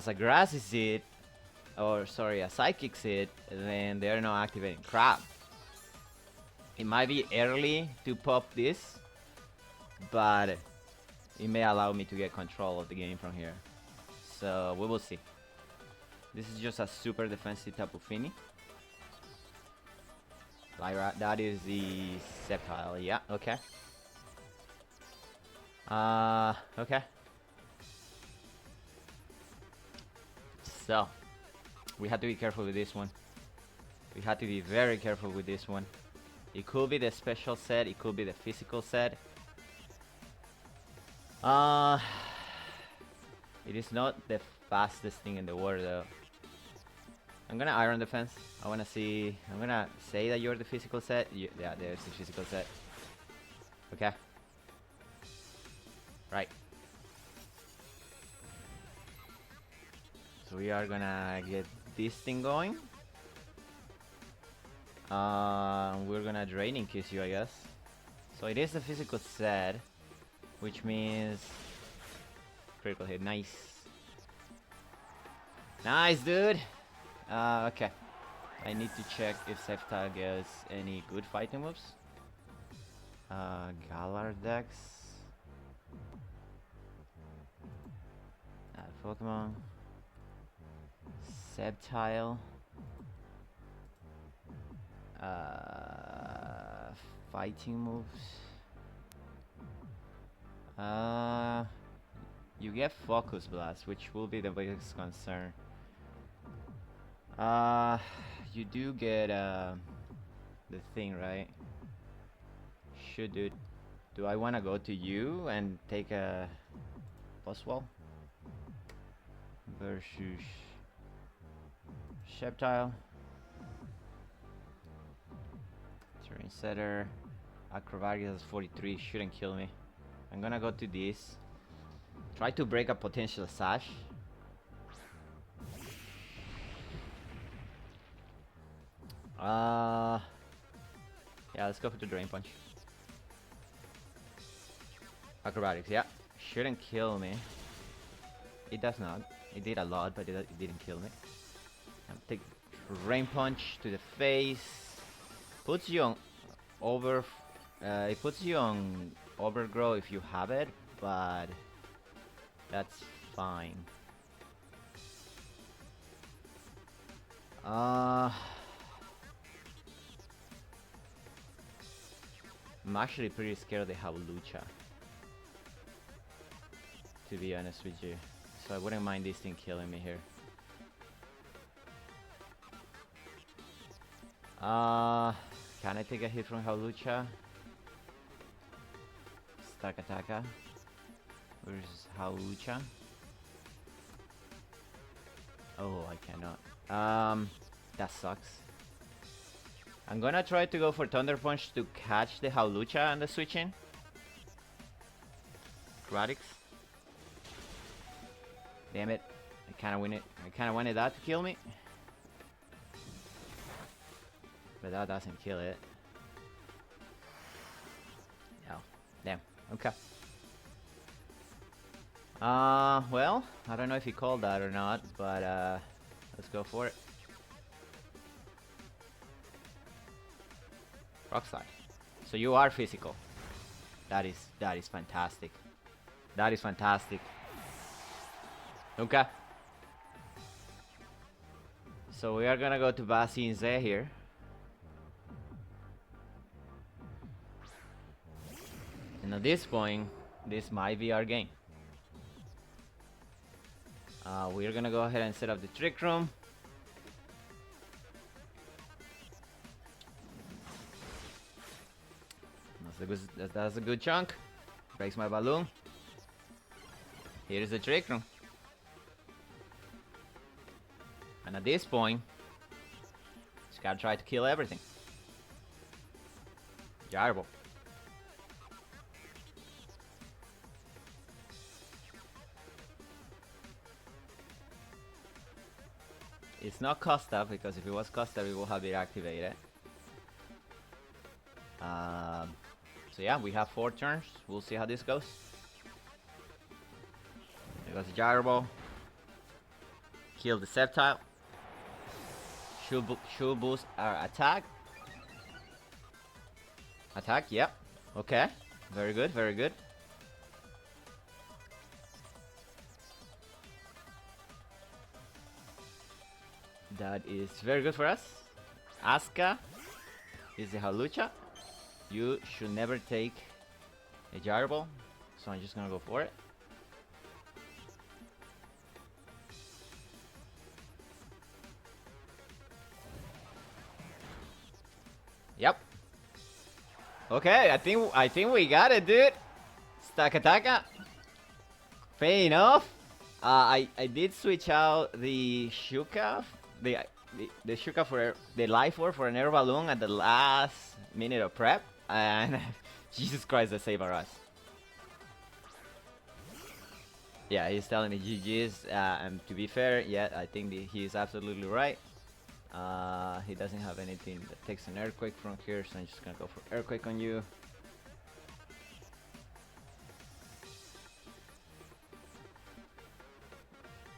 a Grassy Seed, or sorry, a Psychic Seed, then they're not activating crap. It might be early to pop this, but it may allow me to get control of the game from here. So we will see. This is just a super defensive type of Victinis. Lyra, that is the Sceptile, yeah, okay. Okay. So, we have to be careful with this one. We have to be very careful with this one. It could be the special set, it could be the physical set. It is not the fastest thing in the world though. I'm gonna iron defense. I wanna see. I'm gonna say that you're the physical set. Yeah, there's the physical set. Okay. Right. So we are gonna get this thing going. We're gonna draining kiss you, I guess. So it is the physical set, which means critical hit. Nice. Nice, dude. Okay. I need to check if Septa gets any good fighting moves. Galardex. Pokemon. Sceptile. Fighting moves. You get Focus Blast, which will be the biggest concern. You do get the thing, right? Do I want to go to you and take a Buzzwall versus Sceptile? Terrain Setter. Acrobatics has 43, shouldn't kill me. I'm gonna go to this. Try to break a potential sash. Yeah, let's go for the Drain Punch. Acrobatics, yeah. Shouldn't kill me. It does not. It did a lot, but it didn't kill me. I'll take Rain Punch to the face. Puts you on it puts you on Overgrow if you have it, but that's fine. I'm actually pretty scared of the Hawlucha, to be honest with you. So I wouldn't mind this thing killing me here. Can I take a hit from Hawlucha? Stakataka versus Hawlucha. Oh, I cannot. That sucks. I'm gonna try to go for Thunder Punch to catch the Hawlucha and the switch in. Radix. Damn it. I kinda win it. I kinda wanted that to kill me. But that doesn't kill it. Oh, damn. Okay. Well, I don't know if he called that or not, but let's go for it. Rock Slide. So you are physical. That is fantastic. That is fantastic. Okay. So we are gonna go to Basi and Zeh here. And at this point, this might be our game. We're gonna go ahead and set up the Trick Room. That's a good chunk. Breaks my balloon. Here's the Trick Room. And at this point, just gotta try to kill everything. Gyro. It's not cost up, because if it was cost up, it will have it activated. So yeah, we have 4 turns. We'll see how this goes. There goes the Gyro Ball. Kill the Sceptile. Should boost our attack. Attack, yep. Okay. Very good, very good. That is very good for us. Asuka is the Hawlucha. You should never take a Gyro Ball, so I'm just gonna go for it. Yep. Okay, I think we got it, dude. Stakataka. Paying off. I did switch out the Shuka, the the Shuka for the life orb for an air balloon at the last minute of prep, and Jesus Christ, they save Arrtz. Yeah, he's telling me GG's, and to be fair, yeah, I think he is absolutely right. He doesn't have anything that takes an earthquake from here, so I'm just gonna go for earthquake on you.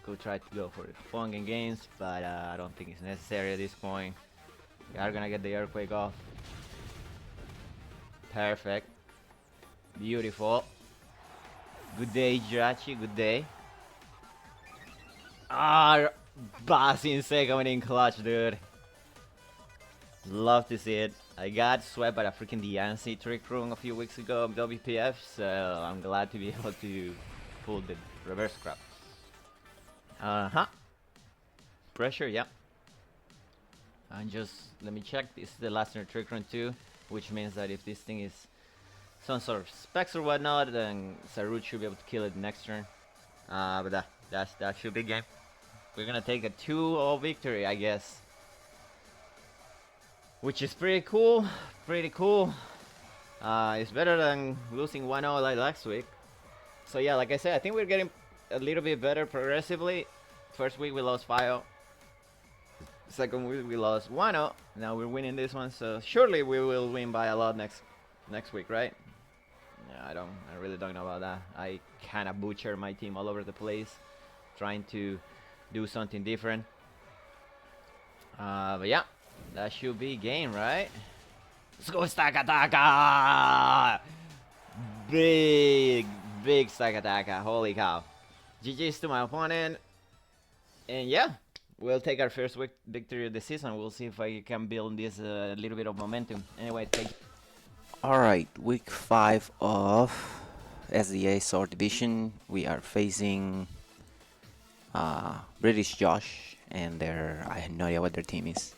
Could try to go for the Fung and gains, but I don't think it's necessary at this point. We are gonna get the earthquake off. Perfect. Beautiful. Good day, Jirachi. Good day. Boss in second in clutch, dude. Love to see it. I got swept by a freaking Diancie trick room a few weeks ago of WPF, so I'm glad to be able to pull the reverse crap. Pressure, yeah. And just let me check. This is the last turn trick run too, which means that if this thing is some sort of specs or whatnot, then Sarut should be able to kill it next turn. But that should be game. We're gonna take a 2-0 victory, I guess, which is pretty cool. Pretty cool. It's better than losing 1-0 like last week. So yeah, like I said, I think we're getting a little bit better progressively. First week we lost 5-0. Second week we lost 1-0. Now we're winning this one, so surely we will win by a lot next week, right? Yeah, I really don't know about that. I kind of butcher my team all over the place, trying to do something different. But yeah, that should be game, right? Let's go stack attack! Big stack attack! Holy cow! GG's to my opponent, and yeah, we'll take our first victory of the season. We'll see if I can build this a little bit of momentum. Anyway, take. Alright, week 5 of SDA Sword Division. We are facing British Josh, and I have no idea what their team is.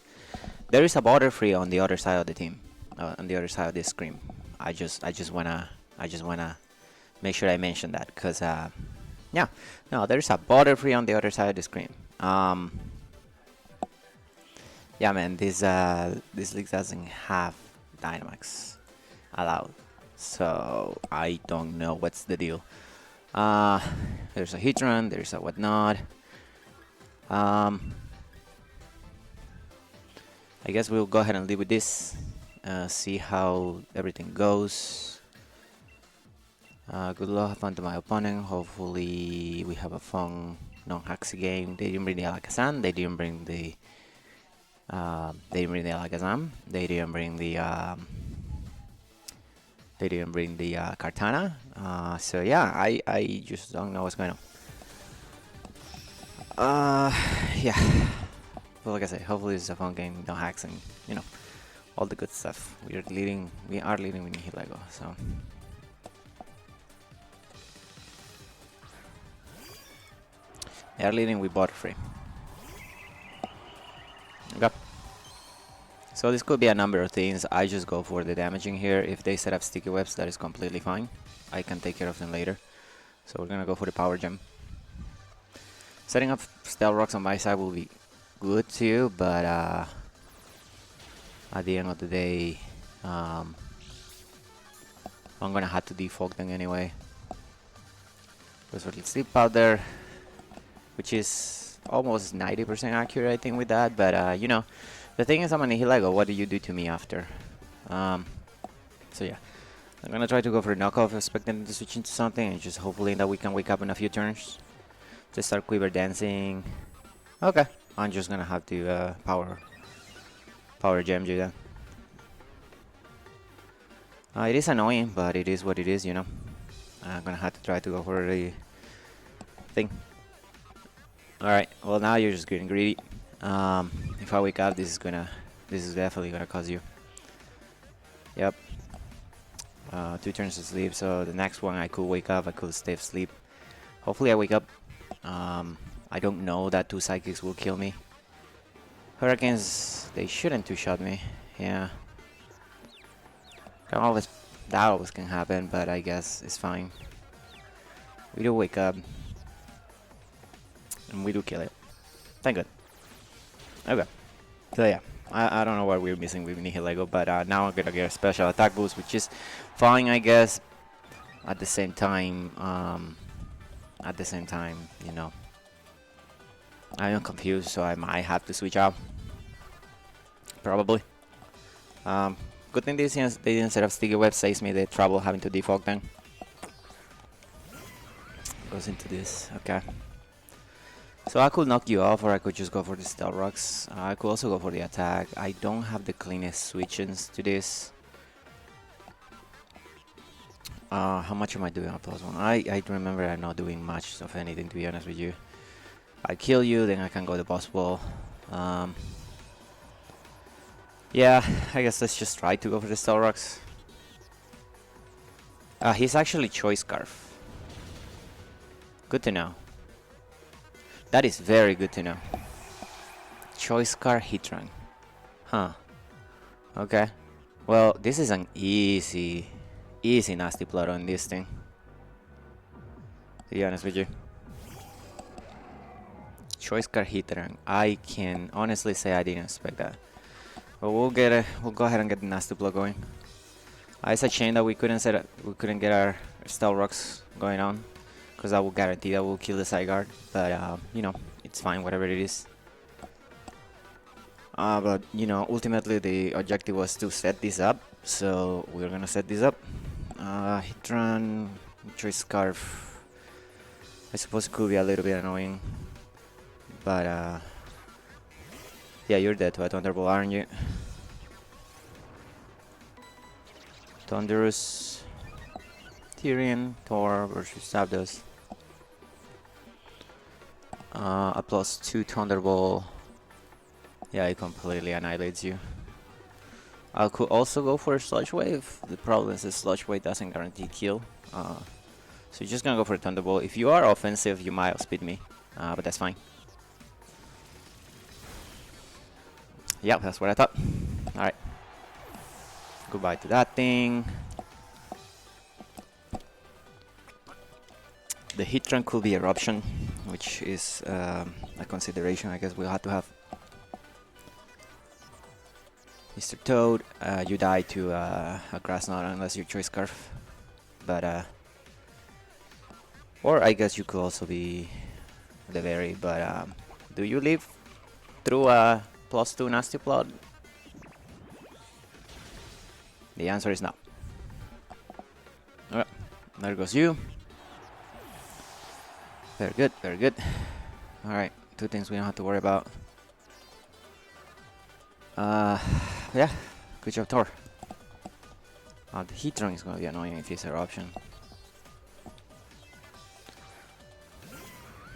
There is a border free on the other side of the team, on the other side of this screen. I just wanna make sure I mention that, because yeah, no, there's a border free on the other side of the screen. Yeah, man, this league doesn't have Dynamax allowed, so I don't know what's the deal. There's a hit run, there's a whatnot. I guess we'll go ahead and live with this, see how everything goes. Good luck, have fun to my opponent. Hopefully we have a fun non-Haxi game. They didn't bring the Alakazam, they didn't bring the Alakazam, they didn't bring the Kartana. So yeah, I just don't know what's going on. Yeah. But like I said, hopefully it's a fun game, no hacks, and you know, all the good stuff. We are leading with Nihilego, so. They are leading with Butterfree. Okay. So this could be a number of things. I just go for the damaging here. If they set up sticky webs, that is completely fine. I can take care of them later. So we're gonna go for the power gem. Setting up Stealth Rocks on my side will be good too, but at the end of the day, I'm gonna have to default them anyway. Goes for the Sleep Powder, which is almost 90% accurate, I think, with that. But you know, the thing is, I'm on Nihilego. What do you do to me after? So yeah, I'm gonna try to go for a knockoff, expecting to switch into something, and just hopefully that we can wake up in a few turns. Just start Quiver Dancing. Okay, I'm just gonna have to power gem you then. It is annoying, but it is what it is, you know. I'm gonna have to try to go for the thing. Alright, well now you're just getting greedy. If I wake up, this is definitely gonna cause you. Yep. 2 turns to sleep, so the next one I could wake up, I could stay asleep. Hopefully I wake up. I don't know that 2 psychics will kill me. Hurricanes, they shouldn't 2-shot me. Yeah. That always can happen, but I guess it's fine. We do wake up. And we do kill it. Thank God. Okay. So yeah, I don't know what we're missing with Nihilego, but now I'm gonna get a special attack boost, which is fine, I guess. At the same time, you know, I am confused, so I might have to switch out. Probably. Good thing they didn't set up sticky web, saves me the trouble having to defog them. Goes into this, okay. So I could knock you off, or I could just go for the stealth rocks. I could also go for the attack. I don't have the cleanest switch-ins to this. How much am I doing on +1? I remember I'm not doing much of anything, to be honest with you. I kill you, then I can go to boss wall. Yeah, I guess let's just try to go for the stealth rocks. He's actually choice scarf. Good to know. That is very good to know. Choice scarf hit rank. Huh. Okay. Well, this is an easy nasty plot on this thing, to be honest with you. Choice card hit rank. I can honestly say I didn't expect that. But we'll go ahead and get the nasty plot going. It's a shame that we couldn't get our stealth rocks going on, because I will guarantee that we'll kill the side guard. But you know, it's fine, whatever it is. But you know, ultimately the objective was to set this up, so we're gonna set this up. Hit run, choice scarf. I suppose it could be a little bit annoying, but yeah, you're dead to a Thunderbolt, aren't you? Thunderous, Tyrion, Thor versus Zapdos. A +2 Thunderbolt. Yeah, it completely annihilates you. I could also go for a Sludge Wave. The problem is the Sludge Wave doesn't guarantee kill. So you're just gonna go for a Thunderbolt. If you are offensive, you might outspeed me, but that's fine. Yeah, that's what I thought. Alright. Goodbye to that thing. The hit run could be Eruption, which is a consideration I guess we'll have to have. Mr. Toad, you die to a Grass Knot unless you choice Scarf. But, or I guess you could also be the Berry, but do you live through a +2 nasty plot? The answer is no. Alright, there goes you. Very good, very good. Alright, 2 things we don't have to worry about. Yeah, good job, Thor. The heat run is gonna be annoying if it's our option.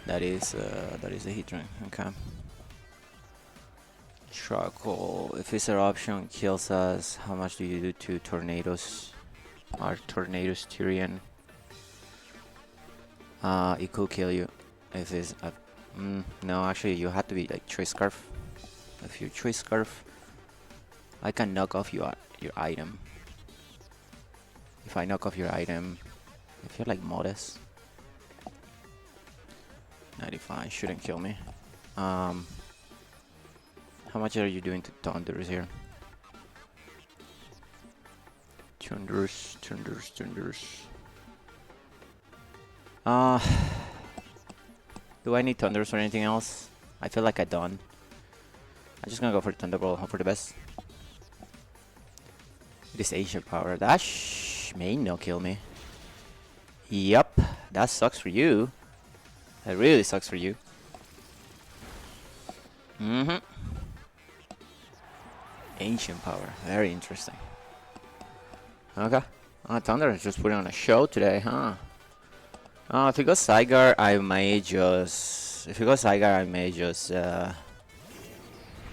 That is the heat run. Okay. Charcoal. If it's our option, kills us. How much do you do to tornadoes? Our tornadoes Tyrion. It could kill you if it's a. No, actually, you have to be like choice scarf. If you choice scarf, I can knock off your item. If I knock off your item, if you're like modest, 95 shouldn't kill me. How much are you doing to Thunders here? Thunders. Do I need Thunders or anything else? I feel like I don't. I'm just gonna go for Thunderbolt, hope for the best. This ancient power, that may not kill me. Yup, that sucks for you. That really sucks for you. Ancient power, very interesting. Okay, Thunder just putting on a show today, huh? If he goes Zygar, I may just.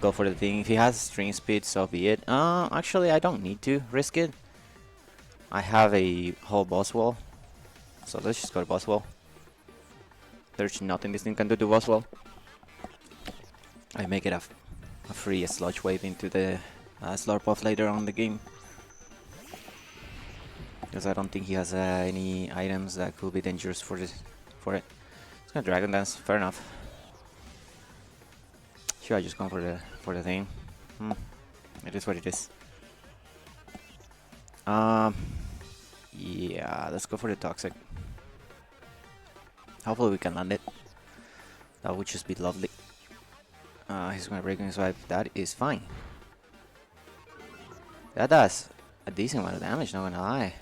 Go for the thing. If he has string speed, so be it. Actually, I don't need to risk it. I have a whole boss wall, so let's just go to boss wall. There's nothing this thing can do to boss wall. I make it a free sludge wave into the slurp off later on in the game, because I don't think he has any items that could be dangerous for it. It's gonna Dragon Dance. Fair enough. Should I just go for the thing? It is what it is. Yeah, let's go for the toxic. Hopefully we can land it. That would just be lovely. He's gonna break his wipe. That is fine. That does a decent amount of damage, not gonna lie.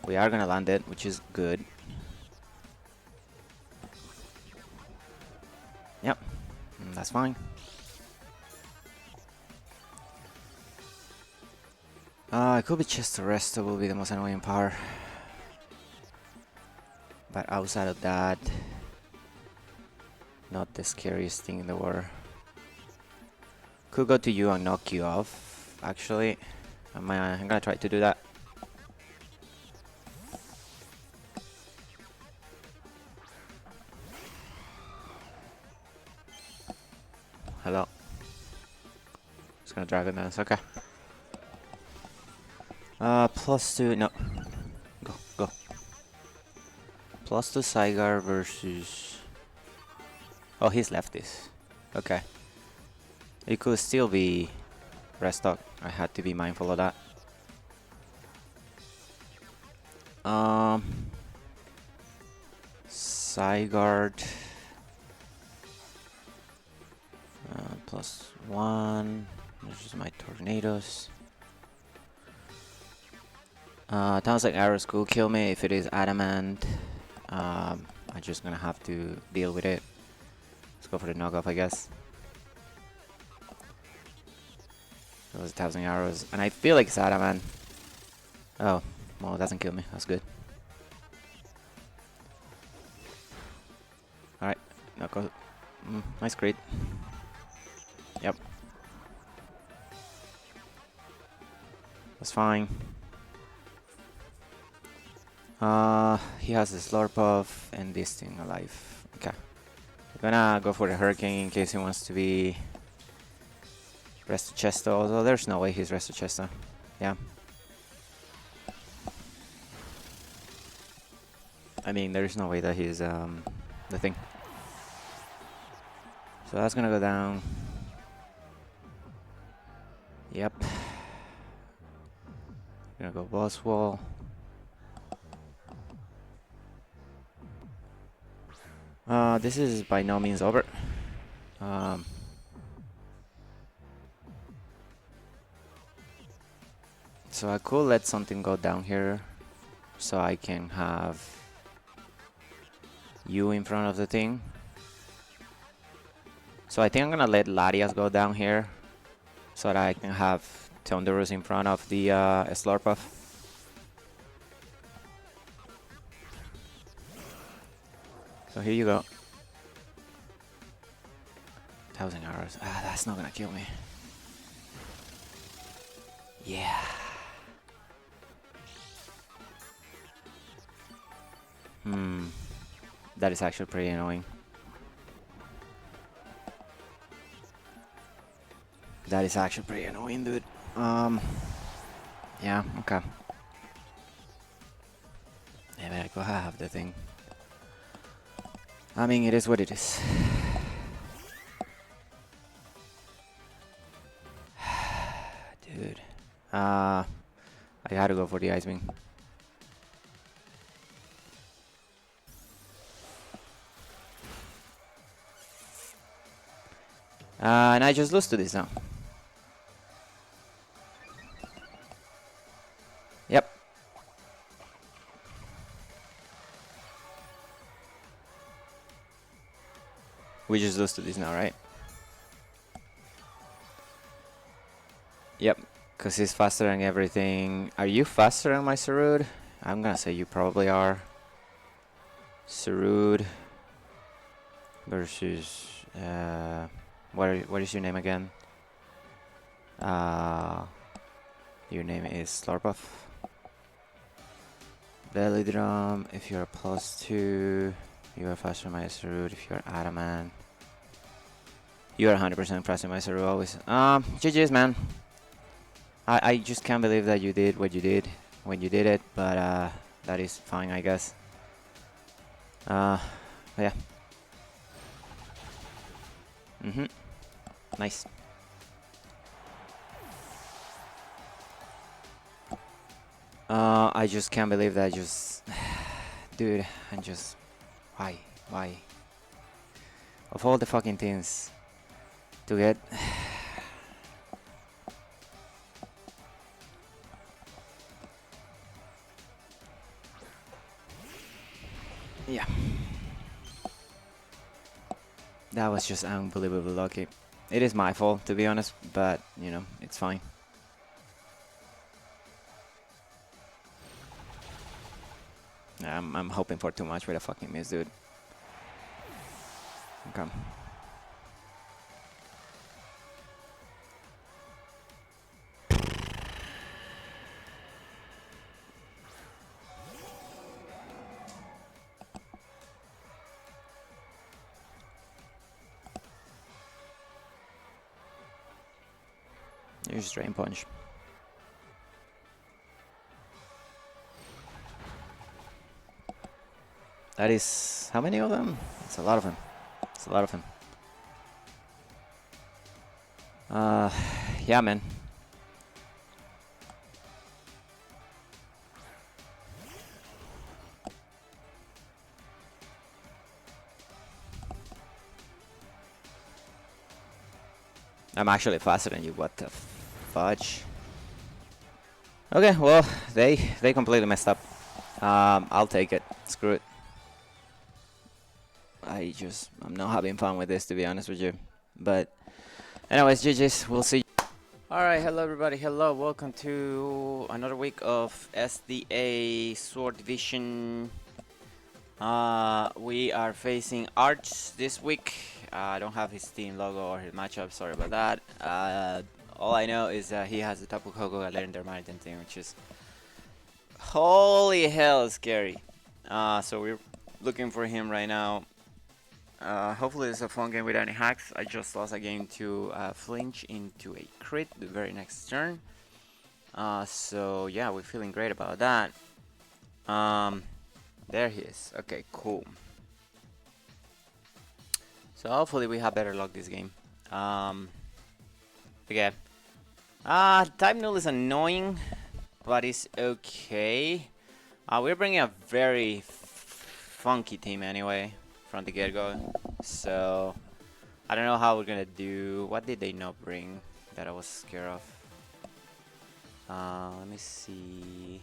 We are gonna land it, which is good. Yep, that's fine. It could be chest arrest, that will be the most annoying part. But outside of that, not the scariest thing in the world. Could go to you and knock you off, actually. I'm gonna try to do that. Hello. Just gonna drag it down, it's okay. +2, no. Go. +2 Zygar versus... Oh, he's left this. Okay. It could still be restock. I had to be mindful of that. Zygar. +1. This is my tornadoes. Sounds like Arrtz could kill me if it is adamant. I'm just gonna have to deal with it. Let's go for the knockoff, I guess. It was 1,000 arrows, and I feel like it's adamant. Oh, well, it doesn't kill me. That's good. Alright, knockoff. Nice crit. Yep. That's fine. He has the slurp off and this thing alive. Okay. I'm gonna go for the hurricane in case he wants to be Resto Chesto, although there's no way he's Resto Chesto. Yeah. I mean, there's no way that he's the thing. So that's gonna go down. Yep. Gonna go boss wall. This is by no means over. So I could let something go down here, so I can have you in front of the thing. So I think I'm gonna let Latias go down here, so that I can have Thunderous in front of the Slurpuff. So here you go. 1,000 arrows. Ah, that's not gonna kill me. Yeah. That is actually pretty annoying. That is actually pretty annoying, dude. Yeah, okay. Yeah, man, go have the thing. I mean, it is what it is. Dude. I had to go for the Ice Wing. And I just lose to this now. Yep. We just lose to this now, right? Yep, because he's faster than everything. Are you faster than my Sarud? I'm gonna say you probably are. Sarud versus what is your name again? Your name is Slurpuff. Belly Drum, if you're +2, you are faster than my Sarud. If you're Adamant, you are 100% faster than my Sarud always. GG's, man. I just can't believe that you did what you did when you did it, but that is fine, I guess. Yeah. Nice. I just can't believe that. Just, dude, and just, why, why? Of all the fucking things to get, yeah, that was just unbelievably lucky. It is my fault, to be honest, but you know, it's fine. I'm hoping for too much with a fucking miss, dude. Okay. Use Drain Punch. That is... how many of them? It's a lot of them. It's a lot of them. Yeah, man. I'm actually faster than you. What the fudge? Okay, well, they completely messed up. I'll take it. Screw it. I'm not having fun with this, to be honest with you. But, anyways, GG's. We'll see. Alright, hello everybody. Hello, welcome to another week of SDA Sword Division. We are facing Arrtz this week. I don't have his team logo or his matchup, sorry about that. All I know is that he has the Tapu Koko Galarian Darmanitan team, which is holy hell scary. So we're looking for him right now. Hopefully it's a fun game without any hacks. I just lost a game to flinch into a crit the very next turn. So yeah, we're feeling great about that. There he is. Okay, cool. So hopefully we have better luck this game. Okay. Type null is annoying, but it's okay. We're bringing a very funky team anyway from the get-go. So I don't know how we're gonna do. What did they not bring that I was scared of? Let me see.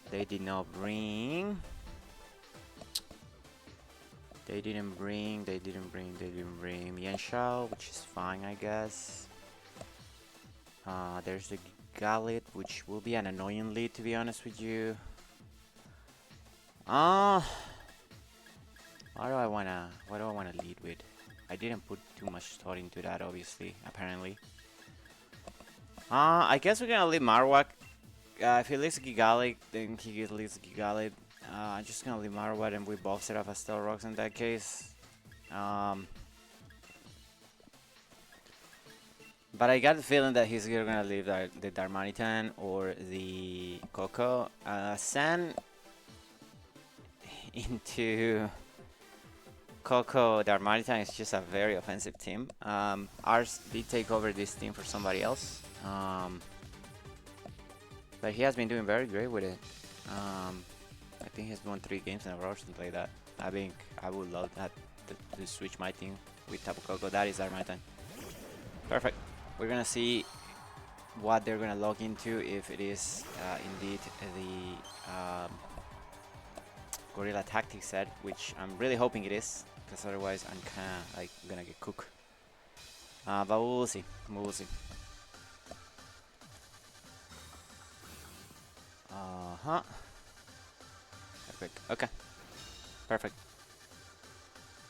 They did not bring. They didn't bring Yanshao, which is fine, I guess. There's the Gallet, which will be an annoying lead, to be honest with you. What do I wanna lead with? I didn't put too much thought into that, obviously, apparently. I guess we're gonna leave Marowak. If he leaves Gigalith, then he leaves Gigalith. I'm just gonna leave Marowak and we both set off as Stealth Rocks in that case. But I got the feeling that he's either gonna leave the Darmanitan or the Koko. Sand into Koko Darmanitan is just a very offensive team. Arrtz did take over this team for somebody else. But he has been doing very great with it. I think he's won 3 games in a row or something like that. I think I would love that to switch my team with Tapu Koko. That is Darmanitan. Perfect. We're gonna see what they're gonna log into, if it is indeed the Gorilla Tactics set, which I'm really hoping it is, because otherwise I'm kinda like gonna get cooked. But we'll see. We'll see. Perfect. Okay. Perfect.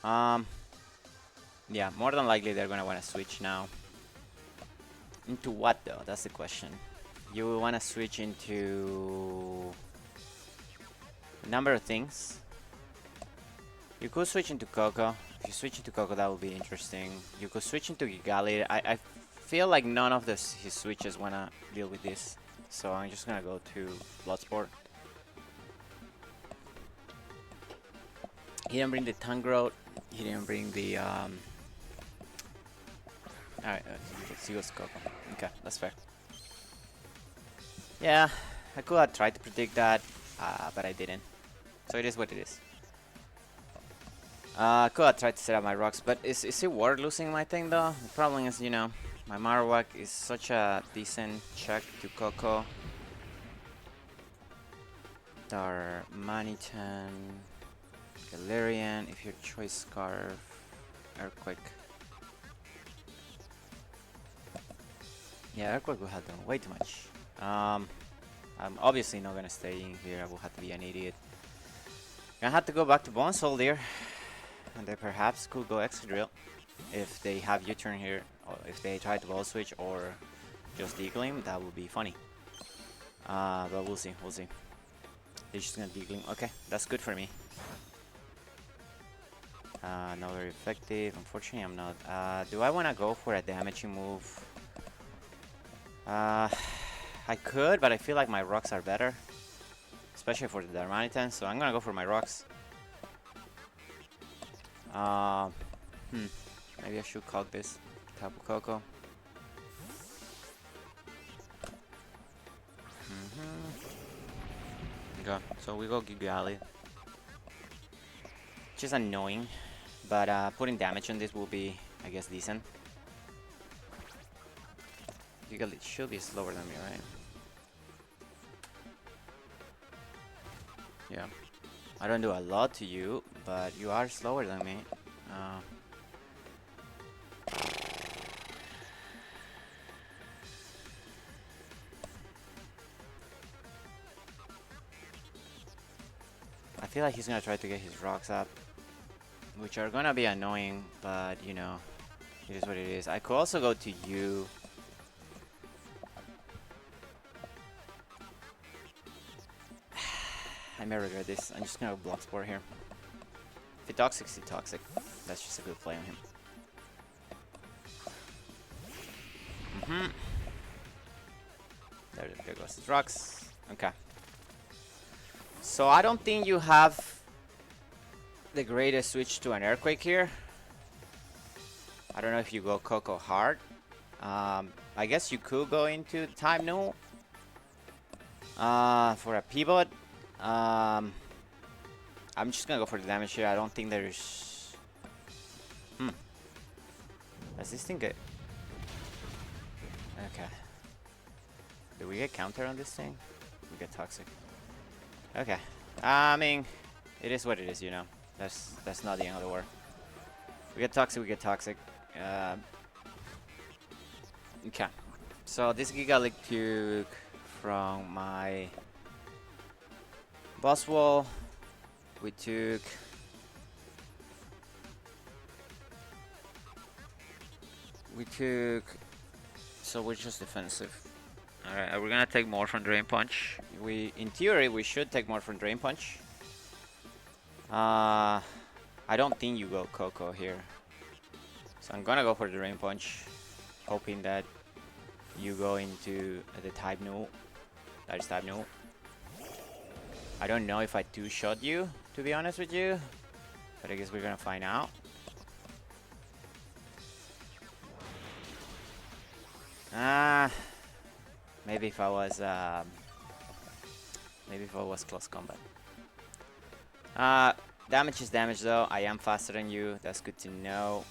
Yeah, more than likely they're gonna wanna switch now. Into what though? That's the question. You wanna switch into a number of things. You could switch into Koko. If you switch into Koko, that would be interesting. You could switch into Gigalith. I feel like none of his switches wanna deal with this, so I'm just gonna go to Bloodsport. He didn't bring the Tangrowth. He didn't bring the Alright, he goes Koko. Okay, that's fair. Yeah, I could have tried to predict that, but I didn't. So it is what it is. I could have tried to set up my rocks, but is it worth losing my thing though? The problem is, you know, my Marowak is such a decent check to Coco. Darmanitan, Galarian, if your choice Scarf, Earthquake. Yeah, Earthquake will have done way too much. I'm obviously not gonna stay in here. I will have to be an idiot. Gonna have to go back to Bone Soldier, and they perhaps could go Excadrill if they have U-turn here, or if they try to Ball Switch or just Deagling. That would be funny. But we'll see. We'll see. They're just gonna Deagling. Okay, that's good for me. Not very effective. Unfortunately, I'm not. Do I want to go for a damaging move? I could, but I feel like my rocks are better, especially for the Darmanitan. So I'm gonna go for my rocks. Maybe I should cog this Tapu Koko. Okay, so we go Gigali, which is annoying, but putting damage on this will be, I guess, decent. Gigali should be slower than me, right? Yeah. I don't do a lot to you, but you are slower than me. I feel like he's gonna try to get his rocks up, which are gonna be annoying, but you know, it is what it is. I could also go to you. I may regret this. I'm just gonna go Block Sport here. If it Toxic, it's Toxic. That's just a good play on him. There goes his rocks. Okay. So I don't think you have the greatest switch to an Earthquake here. I don't know if you go Coco hard. I guess you could go into Time Null for a pivot. I'm just gonna go for the damage here. I don't think there's... Does this thing get... Okay. Do we get counter on this thing? We get Toxic. Okay. I mean, it is what it is, you know. That's not the end of the war. We get Toxic, we get Toxic. Okay. So this Gigalith took from my boss wall. We took... So we're just defensive. Alright, we're gonna take more from Drain Punch. In theory, we should take more from Drain Punch. I don't think you go Coco here. So I'm gonna go for the Drain Punch, hoping that you go into the Type Null. That is Type Null. I don't know if I two-shot you, to be honest with you. But I guess we're gonna find out. Maybe if I was close combat. Damage is damage though. I am faster than you. That's good to know.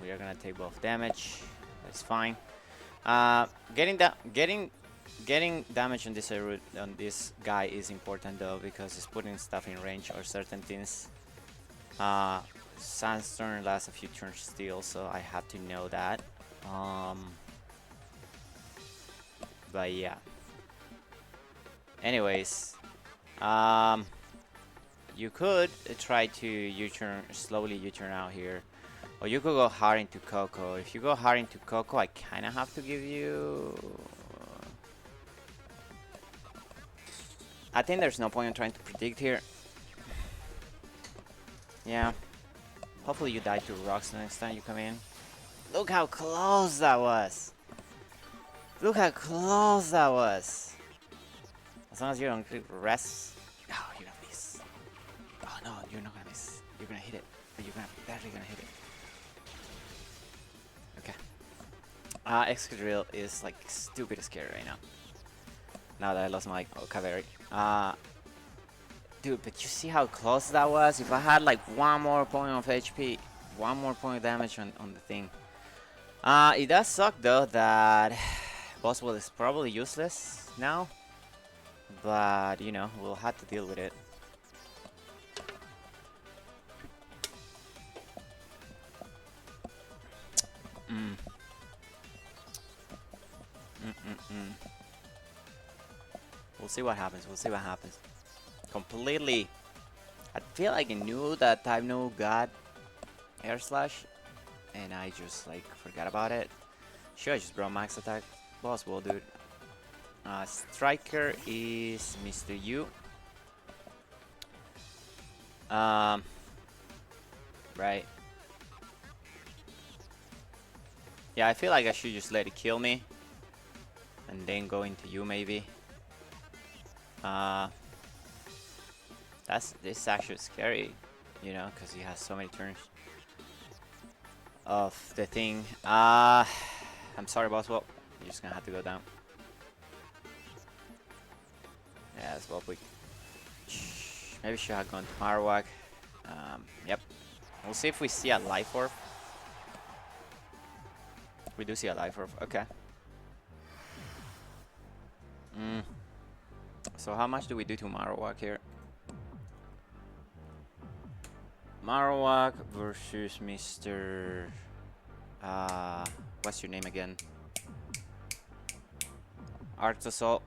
We are gonna take both damage. That's fine. Getting damage on this guy is important though, because it's putting stuff in range or certain things. Sandstorm lasts a few turns still, so I have to know that. But yeah. Anyways, you could try to U-turn, slowly U-turn out here, or you could go hard into Coco. If you go hard into Coco, I kind of have to give you... I think there's no point in trying to predict here. Yeah. Hopefully you die to rocks the next time you come in. Look how close that was. Look how close that was. As long as you don't rest. Oh, you're gonna miss. Oh no, you're not gonna miss. You're gonna hit it, but you're barely gonna hit it. Okay. Excadrill is like stupid scary right now. Now that I lost my vocabulary. Dude, but you see how close that was? If I had like one more point of HP, one more point of damage on the thing. It does suck though that Boswell is probably useless now. But, you know, we'll have to deal with it. We'll see what happens. We'll see what happens. Completely. I feel like I knew that type no got air slash, and I just like forgot about it. Sure, I just brought max attack. Boswell, dude. Striker is Mr. U. Right. Yeah, I feel like I should just let it kill me, and then go into you maybe. This is actually scary, you know, because he has so many turns of the thing. I'm sorry, Boswell. You're just gonna have to go down. Yeah, that's well quick. Maybe should have gone to Marowak. Yep. We'll see if we see a life orb. We do see a life orb. Okay. So how much do we do to Marowak here? Marowak versus Mr. What's your name again? Arrtz assault.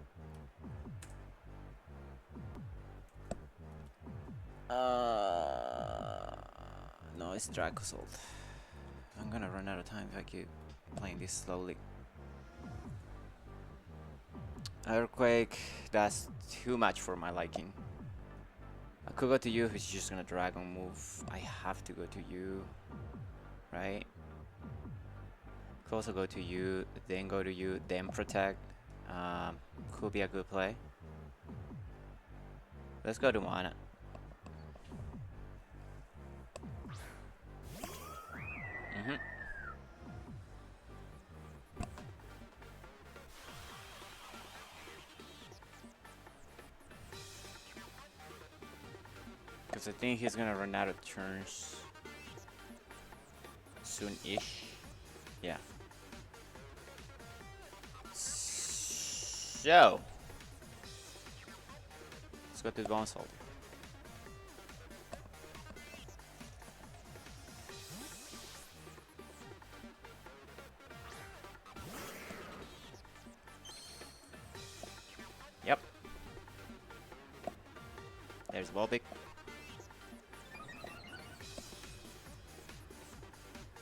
No, it's Drag assault. I'm gonna run out of time if I keep playing this slowly. Earthquake, that's too much for my liking. I could go to you if it's just gonna dragon move. I have to go to you, right? Could also go to you, then go to you, then protect. Could be a good play. Let's go to Mana. Because I think he's gonna run out of turns soon-ish. Yeah. So let's go to the bonus hold. Yep. There's Volvic.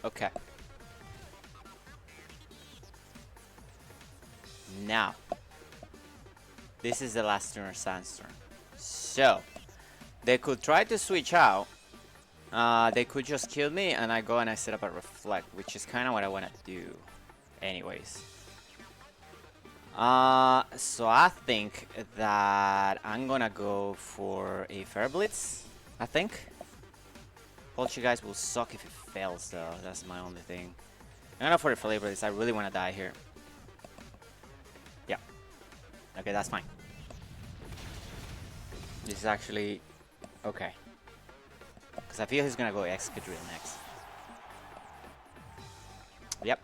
Okay. Now, this is the last turn of Sandstorm. So, they could try to switch out. They could just kill me and I go and I set up a Reflect, which is kind of what I want to do anyways. So I think that I'm gonna go for a Fair Blitz, I think. Poltergeist will suck if it fails though, that's my only thing. I'm gonna go for the Fair Blitz, I really want to die here. Yeah. Okay, that's fine. This is actually okay. Because I feel he's gonna go Excadrill next. Yep.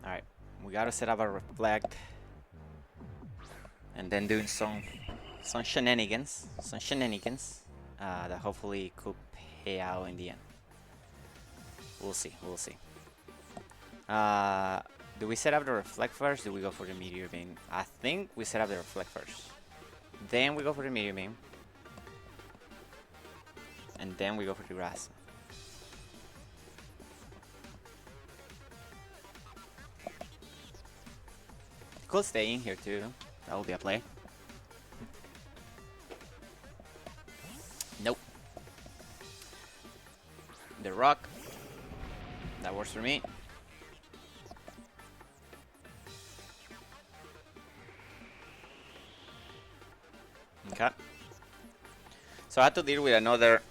Alright, we gotta set up a Reflect. And then doing some shenanigans. That hopefully could pay out in the end. We'll see, we'll see. Do we set up the Reflect first? Do we go for the Meteor Beam? I think we set up the Reflect first. Then we go for the Meteor Beam. And then we go for the Grass. Could stay in here too. That will be a play. Nope. The Rock. That works for me. Okay. So I had to deal with another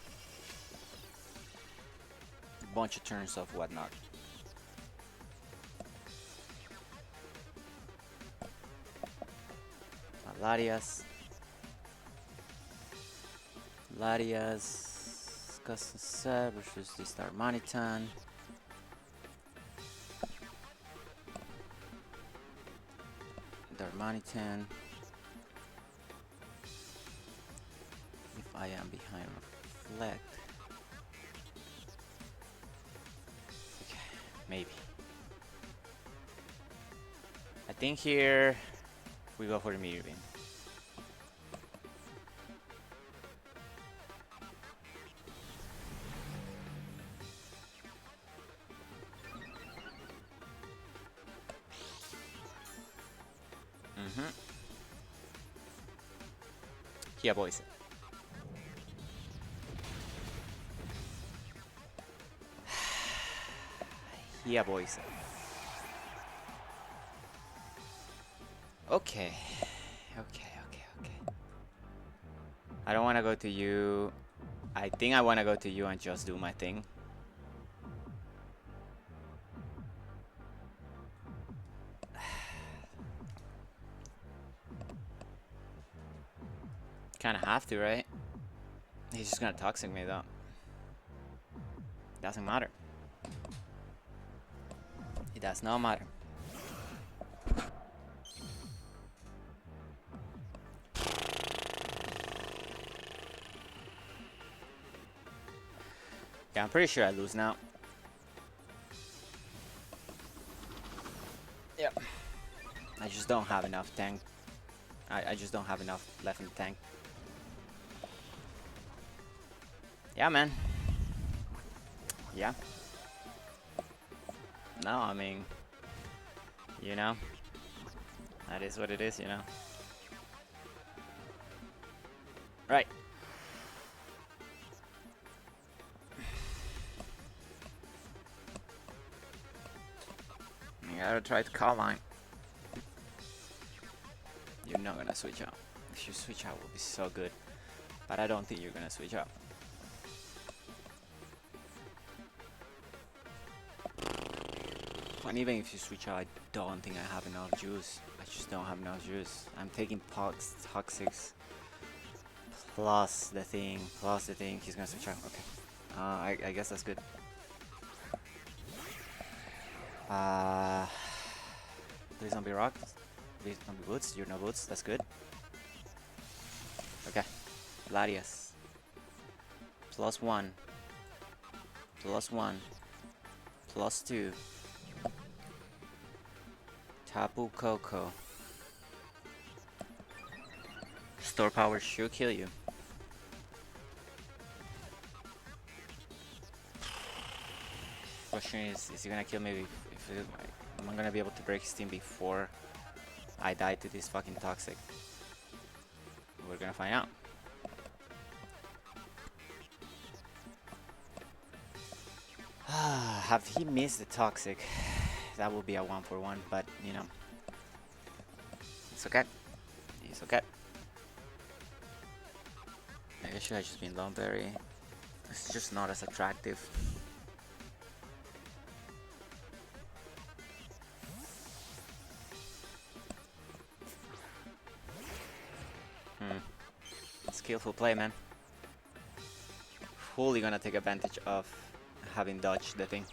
bunch of turns of whatnot. Larias. Custom set versus this Darmanitan. Darmanitan. If I am behind reflect. Okay, maybe. I think here we go for the meteor beam. Yeah, boys. Yeah, boys. Okay. I don't want to go to you. I think I want to go to you and just do my thing. Kind of have to, right? He's just gonna toxic me though. Doesn't matter. It does not matter. Yeah, I'm pretty sure I lose now. Yep. I just don't have enough tank. I just don't have enough left in the tank. Yeah, man. Yeah. No, I mean, you know, that is what it is, you know. Right. You gotta try to call line. You're not gonna switch out. If you switch out, it will be so good. But I don't think you're gonna switch out. And even if you switch out, I don't think I have enough juice. I just don't have enough juice. I'm taking toxics plus the thing. He's gonna switch out. Okay. I guess that's good. Please don't be rocks. Please don't be boots. You're no boots. That's good. Okay. Larias. +1. +1. +2. Tapu Koko. Store power should kill you. Question is he gonna kill me if am I gonna be able to break his team before I die to this fucking toxic? We're gonna find out. Have he missed the toxic? That will be a 1-for-1, but you know, it's okay. It's okay. Maybe I should have just been Loneberry. It's just not as attractive. Skillful play, man. Fully gonna take advantage of having dodged the thing.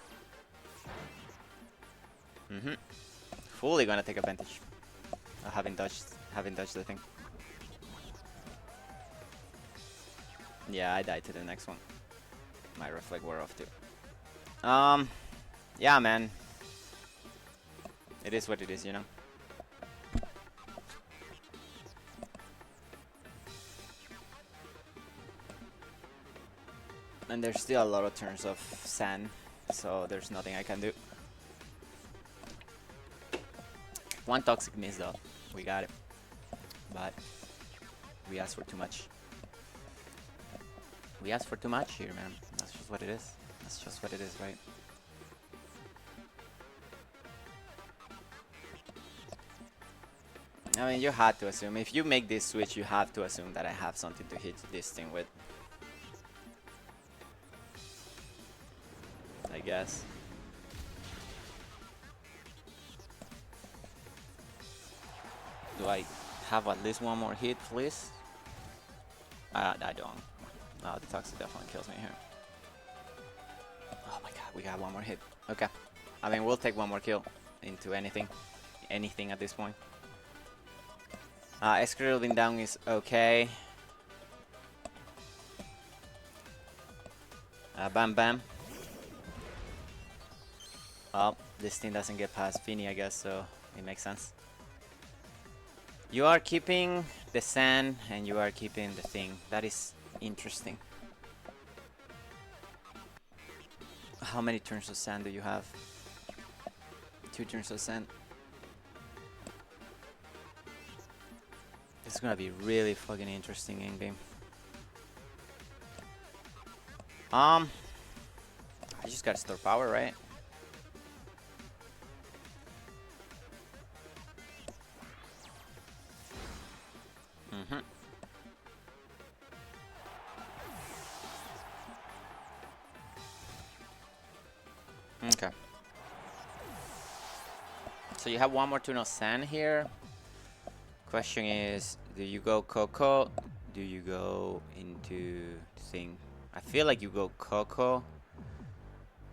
Fully gonna take advantage of having dodged the thing. Yeah, I died to the next one. My reflect wore off too. Yeah, man. It is what it is, you know. And there's still a lot of turns of sand, so there's nothing I can do. One toxic miss though, we got it. But we asked for too much. We asked for too much here, man. That's just what it is. That's just what it is, right? I mean, you had to assume. If you make this switch, you have to assume that I have something to hit this thing with. Like, guess. Do I have at least one more hit, please? I don't. No, the toxic definitely kills me here. Oh my god, we got one more hit. Okay. I mean, we'll take one more kill into anything. Anything at this point. Escalating down is okay. Bam bam. Well, this thing doesn't get past Finny, I guess, so it makes sense. You are keeping the sand and you are keeping the thing. That is interesting. How many turns of sand do you have? 2 turns of sand. This is gonna be really fucking interesting in game. I just gotta store power, right? Okay. So you have one more turn of sand here. Question is, do you go Coco? Do you go into the thing? I feel like you go Coco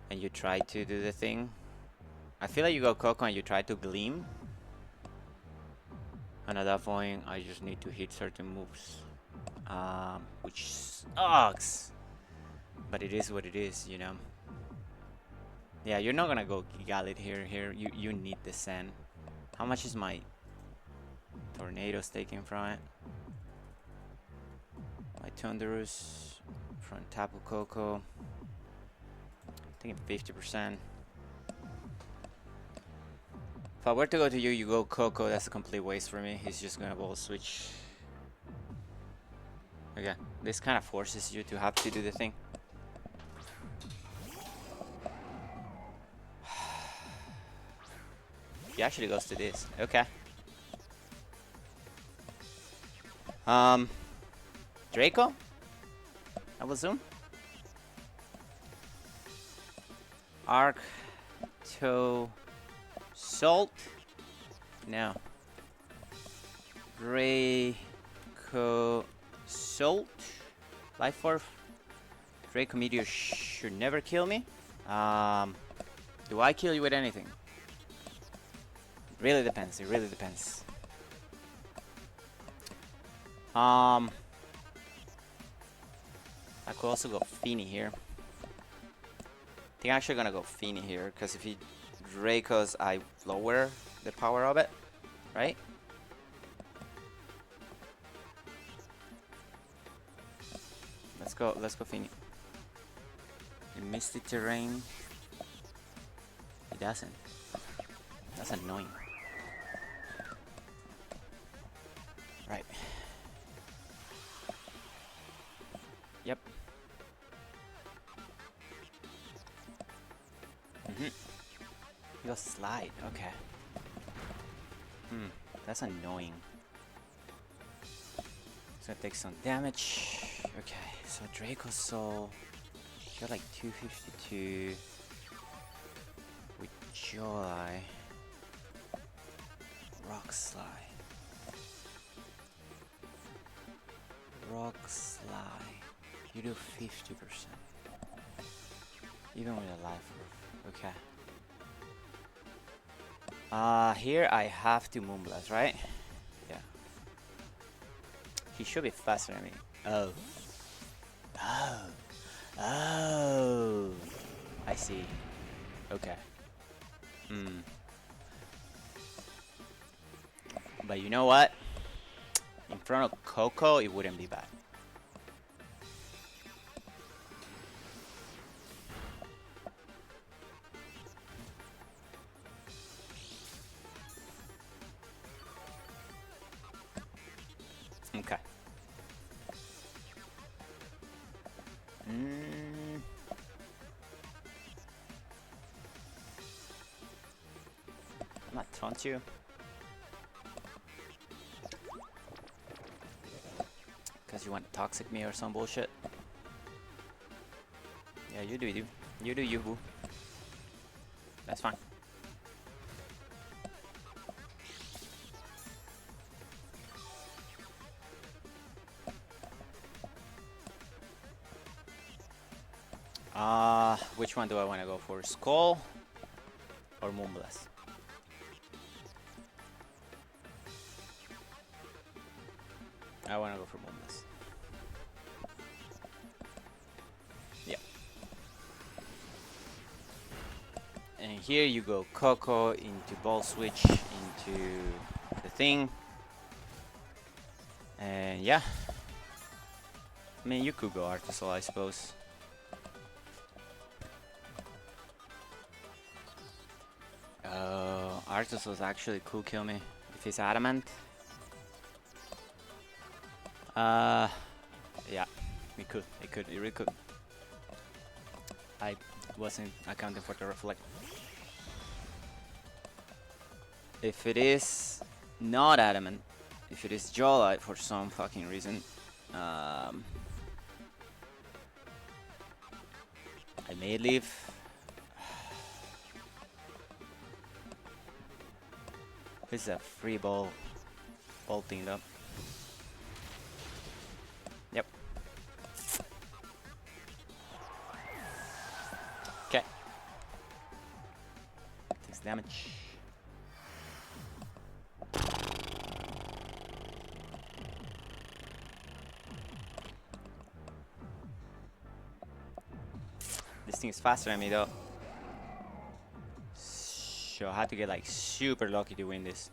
and you try to do the thing. I feel like you go Coco and you try to Gleam. And at that point, I just need to hit certain moves. Which sucks. But it is what it is, you know. Yeah, you're not gonna go Gigalit here. You need the sand. How much is my Tornadoes taken from it? My Thunderous from Tapu Koko. Taking 50%. If I were to go to you, you go Coco. That's a complete waste for me. He's just gonna ball switch. Okay, this kind of forces you to have to do the thing. He actually goes to this. Okay. Draco? I will zoom. Arc to Salt. No. Draco Salt. Life Force. Draco Meteor should never kill me. Do I kill you with anything? Really depends. It really depends. I could also go Feeny here. I think I'm actually gonna go Feeny here because if he Dracos, I lower the power of it, right? Let's go Feeny. The Misty Terrain. He doesn't. That's annoying. Right. Yep. You'll slide. Okay. That's annoying. It's gonna take some damage. Okay, so Draco Soul. Got like 252 with Joy. Rock Slide. Rock Slide. You do 50%. Even with a life orb. Okay. Here I have to Moonblast, right? Yeah. He should be faster than me. Oh. Oh. I see. Okay. But you know what? In front of Coco, it wouldn't be bad. Okay. I'm not taunt you. Because you want to toxic me or some bullshit. Yeah, you do you. You do you, boo. That's fine. Which one do I want to go for? Skull or Moonblast? I want to go for Moonblast. Yep. And here you go Coco into Ball Switch into the thing. And yeah. I mean, you could go Arrtz, I suppose. Arrtz actually could kill me if he's adamant. Yeah, it could. It really could. I wasn't accounting for the reflect. If it is not adamant, if it is Jawlight for some fucking reason, I may leave. This is a free ball thing up. Yep. Okay. Takes damage. This thing is faster than me though. So I had to get like super lucky to win this.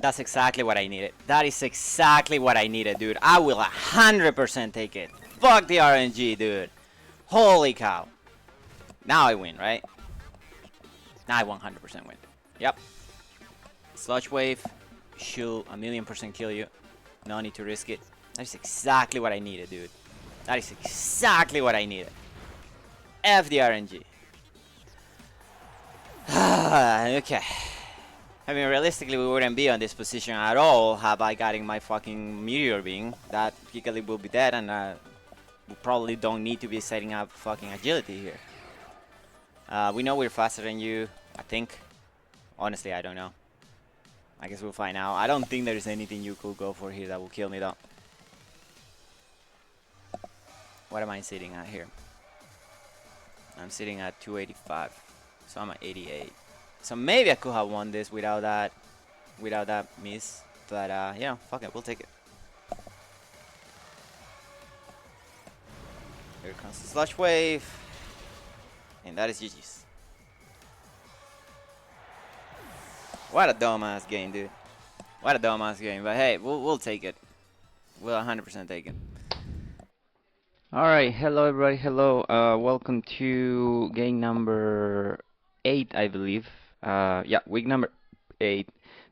That's exactly what I needed. That is exactly what I needed, dude. I will 100% take it. Fuck the RNG, dude. Holy cow. Now I win, right? Now I 100% win. Yep. Sludge Wave should 1,000,000% kill you. No need to risk it. That is exactly what I needed, dude. That is exactly what I needed. F the RNG. Okay. I mean, realistically, we wouldn't be on this position at all had I gotten my fucking Meteor Being. That Kikali will be dead, and we probably don't need to be setting up fucking agility here. We know we're faster than you, I think. Honestly, I don't know. I guess we'll find out. I don't think there's anything you could go for here that will kill me, though. What am I sitting at here? I'm sitting at 285, so I'm at 88. So maybe I could have won this without that miss, but yeah, fuck it, we'll take it. Here comes the Sludge Wave, and that is GG's. What a dumbass game, dude. What a dumbass game, but hey, we'll take it. We'll 100% take it. Alright, hello everybody, hello. Welcome to game number 8, I believe. Yeah, week number 8.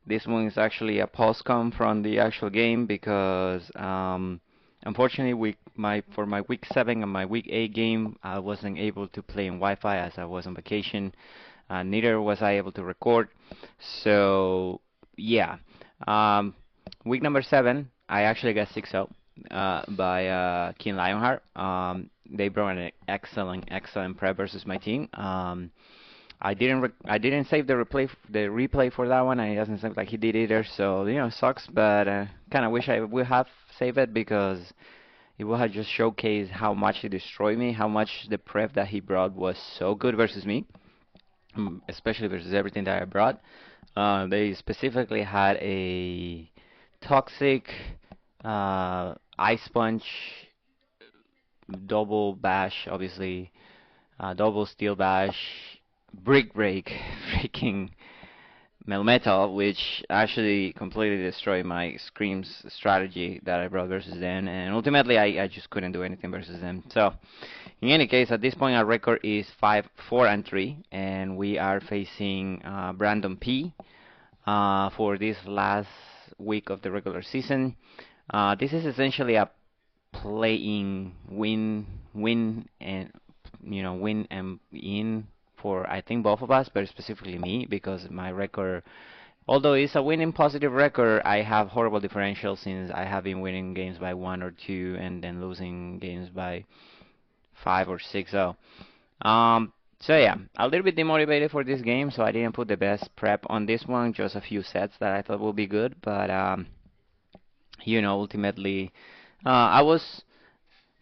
This one is actually a postcom from the actual game because unfortunately for my week 7 and my week 8 game, I wasn't able to play in Wi-Fi as I was on vacation. Neither was I able to record. So yeah, week number 7, I actually got 6-0 by King Lionheart. They brought an excellent prep versus my team. I didn't save the replay for that one, and it doesn't seem like he did either. So you know, sucks. But kind of wish I would have saved it because it would have just showcased how much he destroyed me, how much the prep that he brought was so good versus me, especially versus everything that I brought. They specifically had a toxic ice punch, double bash, obviously, double steel bash, brick break, freaking Melmetal, which actually completely destroyed my Screams strategy that I brought versus them, and ultimately I just couldn't do anything versus them. So in any case, at this point our record is 5-4-3, and we are facing Brandon P for this last week of the regular season. This is essentially a playing win and win and in for I think both of us, but specifically me because my record Although it's a winning positive record, I have horrible differential since I have been winning games by 1 or 2 and then losing games by 5 or 6. So yeah, a little bit demotivated for this game, so I didn't put the best prep on this one, just a few sets that I thought would be good, but ultimately, I was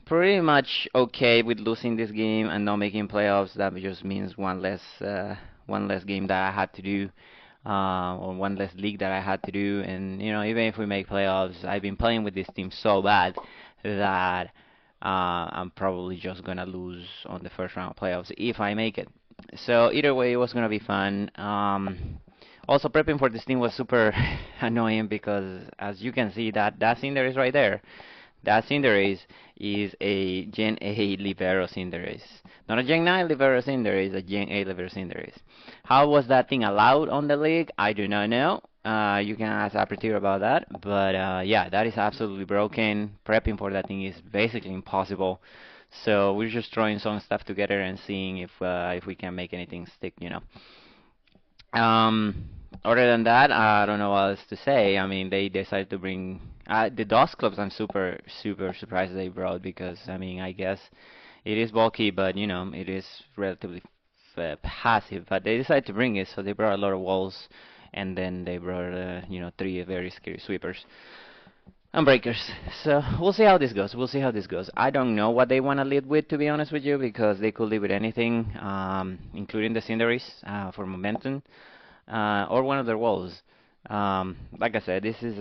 pretty much okay with losing this game and not making playoffs. That just means one less game that I had to do, or one less league that I had to do. And even if we make playoffs, I've been playing with this team so bad that I'm probably just gonna lose on the first round of playoffs if I make it. So either way, it was gonna be fun. Also, prepping for this team was super annoying because, as you can see, that cinder is right there. That Cinderace is a Gen A Libero Cinderace. Not a Gen 9 Libero Cinderace, a Gen A Libero Cinderace. How was that thing allowed on the league? I do not know. You can ask Aperture about that. But yeah, that is absolutely broken. Prepping for that thing is basically impossible. So we're just throwing some stuff together and seeing if we can make anything stick. Other than that, I don't know what else to say. I mean, they decided to bring the DOS clubs. I'm super surprised they brought, because I mean, I guess it is bulky, but it is relatively passive. But they decided to bring it, so they brought a lot of walls, and then they brought 3 very scary sweepers and breakers. So we'll see how this goes. We'll see how this goes. I don't know what they want to lead with, to be honest with you, because they could lead with anything, including the Cinderace for momentum. Or one of their walls. Like I said, this is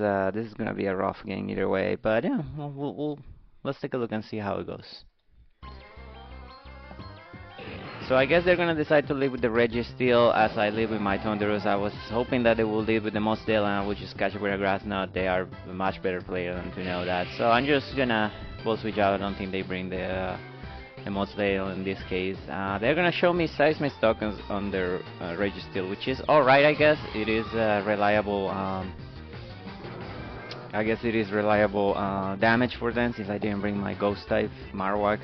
gonna be a rough game either way. But yeah, let's take a look and see how it goes. So I guess they're gonna decide to lead with the Registeel as I lead with my Thunderous. I was hoping that they will lead with the Mudsdale and I would just catch it with a Grass Knot. They are a much better player than to know that. So I'm just gonna switch out. I don't think they bring the Mudsdale in this case. They're gonna show me Seismic tokens on their Registeel, which is alright, I guess. It is reliable. I guess it is reliable damage for them since I didn't bring my Ghost type Marowak.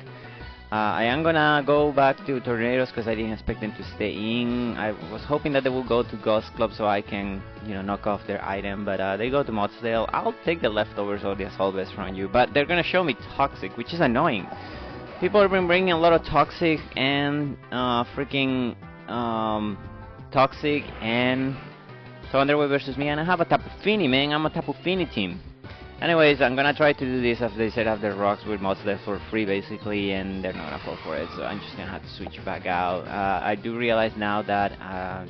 I am gonna go back to Tornadoes because I didn't expect them to stay in. I was hoping that they will go to Ghost Club so I can, knock off their item, but they go to Mudsdale. I'll take the leftovers or the Assault Vest from you, but they're gonna show me Toxic, which is annoying. People have been bringing a lot of Toxic and freaking Toxic and Thunderwave versus me, and I have a Tapu Fini, man. I'm a Tapu Fini team. Anyways, I'm gonna try to do this after they set up their rocks with Mudsdale for free, basically, and they're not gonna fall for it, so I'm just gonna have to switch back out. I do realize now that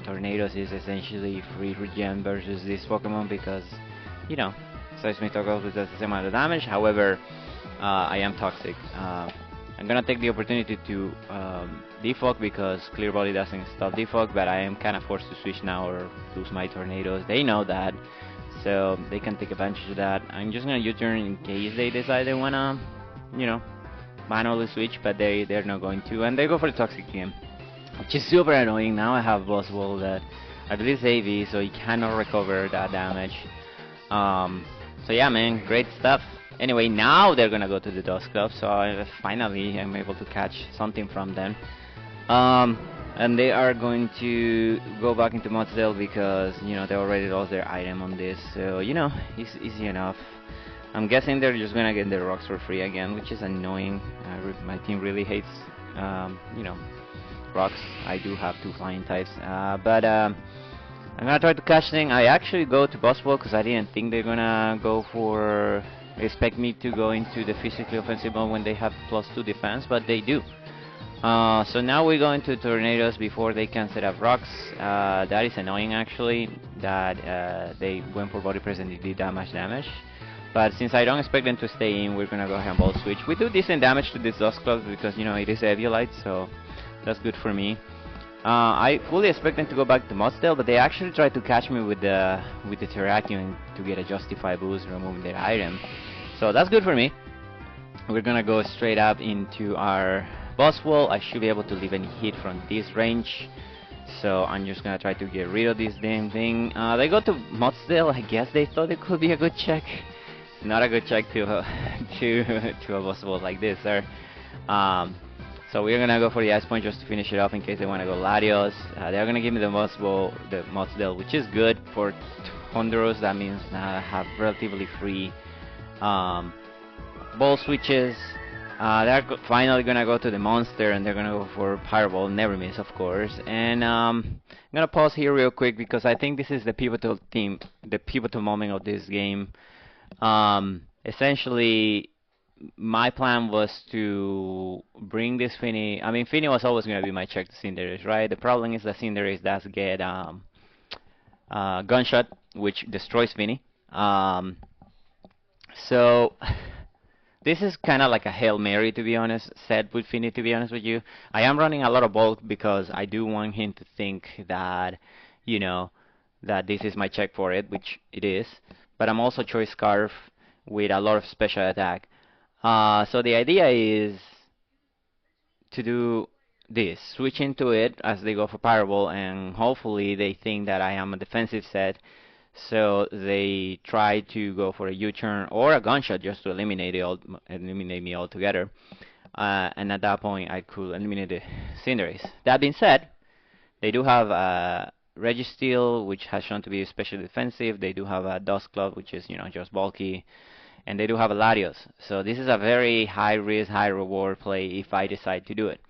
Tornadoes is essentially free regen versus this Pokemon because, Seismic does the same amount of damage. However, I am Toxic. I'm gonna take the opportunity to defog because Clear Body doesn't stop defog, but I am kind of forced to switch now or lose my Tornadoes. They know that, so they can take advantage of that. I'm just gonna U-turn in case they decide they wanna, manually switch, but they're not going to, and they go for the Toxic again, which is super annoying. Now I have Boss Wall that I believe is AV, so he cannot recover that damage. So yeah, man, great stuff. Anyway, now they're gonna go to the Dust Club, so finally I'm able to catch something from them. And they are going to go back into Mudsdale because, they already lost their item on this, so, it's easy enough. I'm guessing they're just gonna get their rocks for free again, which is annoying. My team really hates, rocks. I do have 2 flying types, but I'm gonna try to catch thing. I actually go to Boss Ball because I didn't think they're gonna go for... expect me to go into the physically offensive mode when they have +2 defense, but they do. So now we go into Tornadoes before they can set up rocks. That is annoying actually, that they went for body press and they did damage. But since I don't expect them to stay in, we're gonna go ahead and ball switch. We do decent damage to this Dust Club because it is Eviolite, so that's good for me. I fully expect them to go back to Mudsdale, but they actually tried to catch me with the Terrakion to get a Justify boost, removing their item. So that's good for me. We're gonna go straight up into our boss wall. I should be able to leave any hit from this range. So I'm just gonna try to get rid of this damn thing. They go to Mudsdale. I guess they thought it could be a good check. It's not a good check to to a boss wall like this, sir. So we're gonna go for the Ice Punch just to finish it off in case they want to go Latios. They're gonna give me the most deal, which is good for Thunderous. That means I have relatively free ball switches. They're finally gonna go to the monster, and they're gonna go for Fireball. Never miss, of course. And I'm gonna pause here real quick because I think this is the pivotal moment of this game. Essentially, my plan was to bring this Fini. I mean, Fini was always gonna be my check to Cinderace, right? The problem is that Cinderace does get Gunshot, which destroys Fini. So. This is kind of like a Hail Mary, to be honest, set with Fini, to be honest with you. I am running a lot of bulk because I do want him to think that, you know, that this is my check for it, which it is. But I'm also Choice Scarf with a lot of special attack. So the idea is to do this, switch into it as they go for Fireball, and hopefully they think that I am a defensive set. So they try to go for a U-turn or a Gunshot just to eliminate me altogether. And at that point, I could eliminate the Cinderace. That being said, they do have Registeel, which has shown to be especially defensive. They do have a Dust Club, which is, you know, just bulky. And they do have a Latios. So this is a very high risk, high reward play if I decide to do it.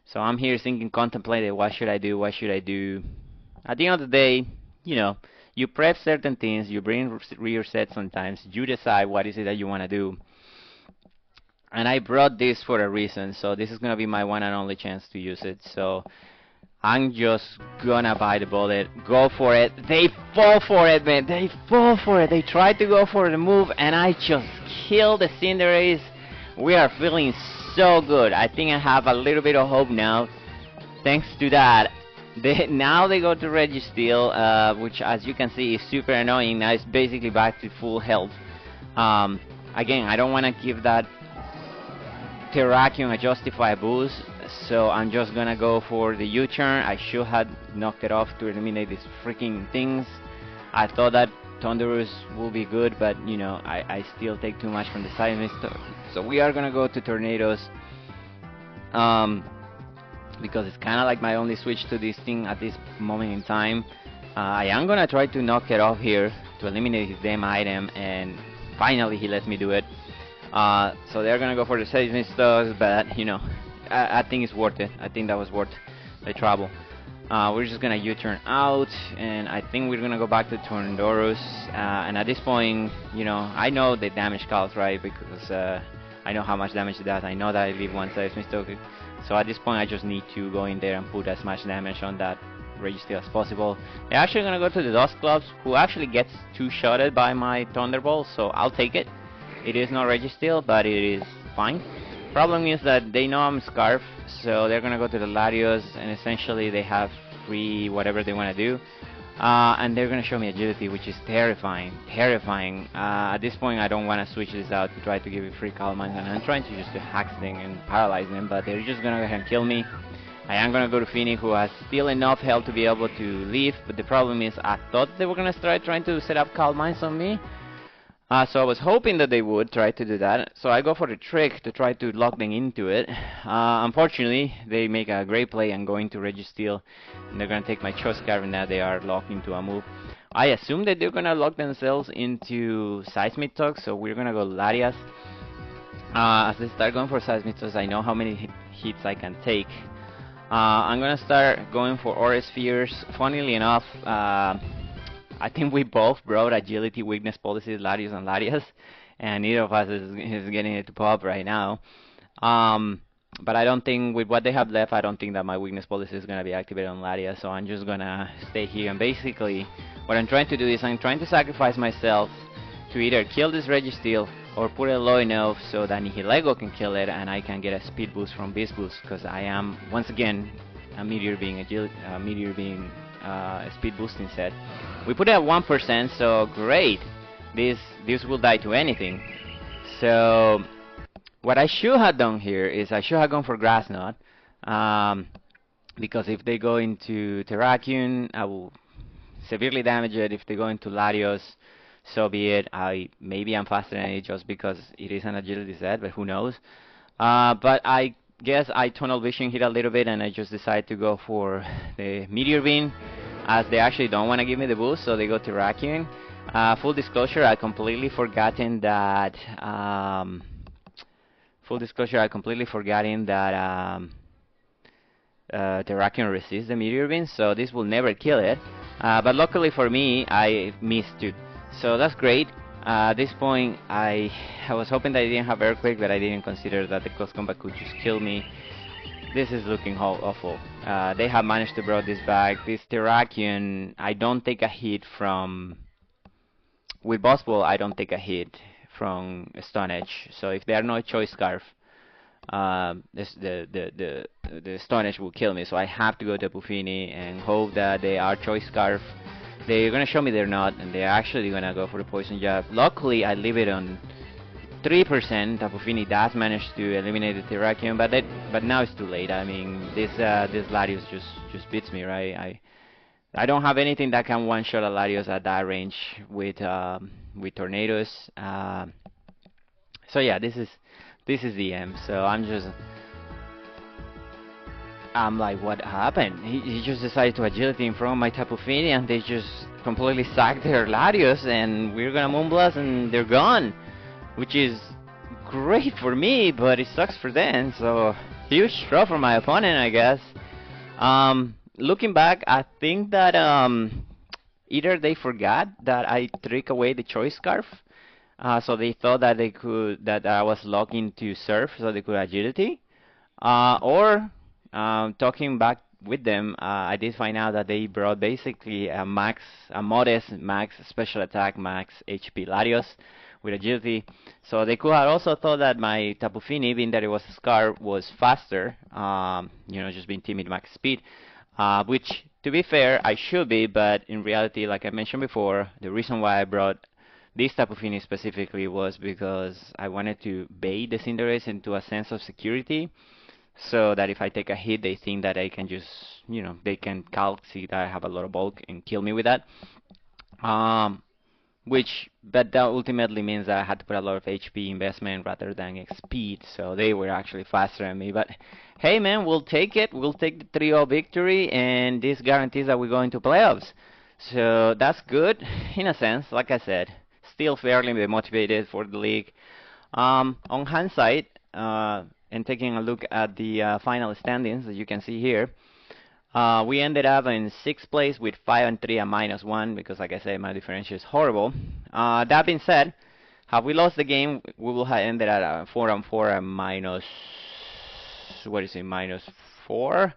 So I'm here thinking, contemplating, what should I do? What should I do? At the end of the day, you know, you prep certain things, you bring rear sets sometimes, you decide what is it that you want to do. And I brought this for a reason, so this is going to be my one and only chance to use it. So I'm just gonna bite the bullet, go for it. They fall for it, man, they fall for it. They tried to go for the move, and I just killed the Cinderace. We are feeling so good. I think I have a little bit of hope now, thanks to that. Now they go to Registeel, which as you can see is super annoying. Now it's basically back to full health. Again, I don't want to give that Terrakion a justified boost, so I'm just gonna go for the U-turn. I should have knocked it off to eliminate these freaking things. I thought that Thunderous will be good, but you know, I still take too much from the side. So we are gonna go to Tornadoes. Because it's kind of like my only switch to this thing at this moment in time. I am gonna try to knock it off here to eliminate his damn item, and finally he lets me do it. So they're gonna go for the Seismisters, but you know, I think it's worth it. I think that was worth the trouble. We're just gonna U-turn out, and I think we're gonna go back to Tornadorus. And at this point, you know, I know the damage calcs, right? Because I know how much damage it does. I know that I leave one Seismist. So at this point, I just need to go in there and put as much damage on that Registeel as possible. They're actually gonna go to the Dust Clubs, who actually gets two-shotted by my Thunderbolt, so I'll take it. It is not Registeel, but it is fine. Problem is that they know I'm Scarf, so they're gonna go to the Latios, and essentially they have free whatever they wanna do. And they're gonna show me Agility, which is terrifying. At this point, I don't wanna switch this out to try to give it free Calm Mind, and I'm trying to just hack thing and paralyze them, but they're just gonna go ahead and kill me. I am gonna go to Fini, who has still enough health to be able to leave, but the problem is I thought they were gonna start trying to set up Calm Minds on me. So I was hoping that they would try to do that. So I go for the trick to try to lock them into it. Unfortunately, they make a great play and go into Registeel, and they're gonna take my Choice Scarf, and now they are locked into a move. I assume that they're gonna lock themselves into Seismic Tox, so we're gonna go Latias. As they start going for Seismic Tox, I know how many hits I can take. I'm gonna start going for Aura Spheres. Funnily enough, I think we both brought Agility weakness policies, Latios and Latias, and neither of us is getting it to pop right now. But I don't think, with what they have left, I don't think that my weakness policy is going to be activated on Latias, so I'm just going to stay here. And basically, what I'm trying to do is I'm trying to sacrifice myself to either kill this Registeel or put it low enough so that Nihilego can kill it and I can get a speed boost from Beast Boost, because I am, once again, a Meteor being a speed boosting set. We put it at 1%, so great. This will die to anything. So what I should have done here is I should have gone for Grass Knot, because if they go into Terrakion, I will severely damage it. If they go into Latios, so be it. Maybe I'm faster than it just because it is an agility set, but who knows. But I guess I tunnel vision hit a little bit, and I just decided to go for the meteor beam, as they actually don't want to give me the boost, so they go to Terrakion. Full disclosure, I completely forgotten that. Full disclosure, I completely forgotten that Terrakion resists the meteor beam, so this will never kill it. But luckily for me, I missed it, so that's great. At this point, I was hoping that I didn't have Earthquake, but I didn't consider that the close combat could just kill me. This is looking awful. They have managed to brought this back. This Terrakion, I don't take a hit from... With Boss Ball, I don't take a hit from Stone Edge. So if there are no Choice Scarf, the Stone Edge will kill me. So I have to go to Buffini and hope that they are Choice Scarf. They're gonna show me they're not, and they're actually gonna go for the Poison Jab. Luckily, I leave it on 3%. Buffini does manage to eliminate the Terrakion, but now it's too late. I mean, this Latios just beats me, right? I don't have anything that can one-shot a Latios at that range with Tornadoes. So yeah, this is the end. So I'm like, what happened? He just decided to agility in front of my Tapu Fini, and they just completely sacked their Latios, and we're gonna Moonblast, and they're gone, which is great for me, but it sucks for them. So huge draw for my opponent, I guess. Looking back, I think that either they forgot that I trick away the Choice Scarf, so they thought that that I was locked into Surf, so they could agility, or talking back with them, I did find out that they brought basically a modest max special attack, max HP Latios with agility. So they could have also thought that my Tapu Fini, being that it was a Scar, was faster, just being timid max speed, which, to be fair, I should be, but in reality, like I mentioned before, the reason why I brought this Tapu Fini specifically was because I wanted to bait the Cinderace into a sense of security, so that if I take a hit, they think that I can just, they can see that I have a lot of bulk and kill me with that. But that ultimately means that I had to put a lot of HP investment rather than speed, so they were actually faster than me. But hey man, we'll take it. We'll take the 3-0 victory, and this guarantees that we go into playoffs. So that's good, in a sense. Like I said, still fairly motivated for the league. On hindsight, and taking a look at the final standings that you can see here, we ended up in 6th place with 5-3 and -1, because like I said, my differential is horrible. That being said, had we lost the game, we will have ended at 4-4 and -4,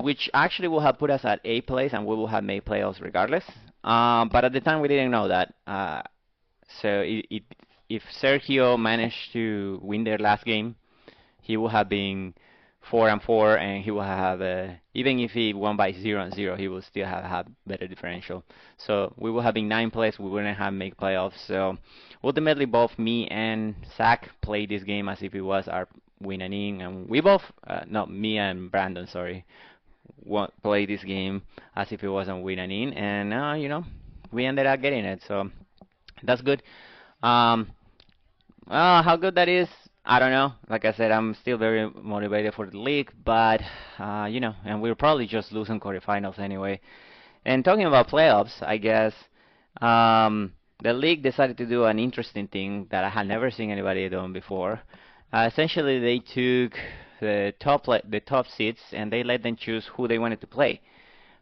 which actually will have put us at 8th place, and we will have made playoffs regardless. But at the time we didn't know that. So if Sergio managed to win their last game, he would have been 4-4, and he will have even if he won by 0-0, he will still have better differential. So we will have been 9th place. We wouldn't have made playoffs. So ultimately, both me and Zach played this game as if it was our win and in, and we both, not me and Brandon, sorry, played this game as if it wasn't win and in, and we ended up getting it. So that's good. How good that is, I don't know. Like I said, I'm still very motivated for the league, but and we're probably just losing quarterfinals anyway. And talking about playoffs, I guess the league decided to do an interesting thing that I had never seen anybody doing before. Essentially, they took the top seeds and they let them choose who they wanted to play.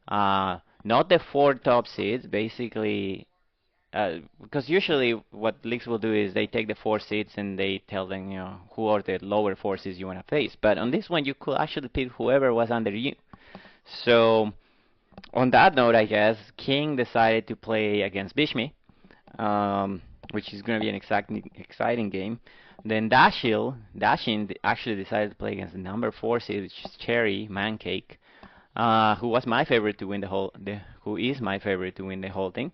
Not the 4 top seeds, basically. Because usually what leagues will do is they take the 4 seeds and they tell them, who are the lower 4 seeds you want to face. But on this one, you could actually pick whoever was under you. So on that note, I guess King decided to play against Bishmi, which is going to be an exciting game. Then Dashin actually decided to play against the number 4 seed, which is Cherry Mancake, who is my favorite to win the whole thing.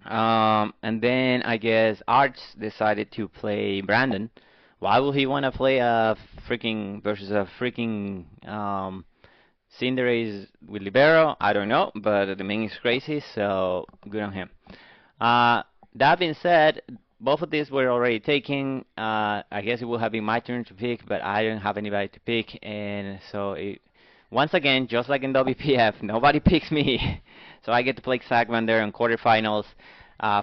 And then I guess Arrtz decided to play Brandon. Why would he want to play versus a freaking Cinderace with Libero? I don't know, but the man is crazy, so good on him. That being said, both of these were already taken. I guess it will have been my turn to pick, but I didn't have anybody to pick, and so once again, just like in WPF, nobody picks me. So I get to play Zachmander in quarterfinals.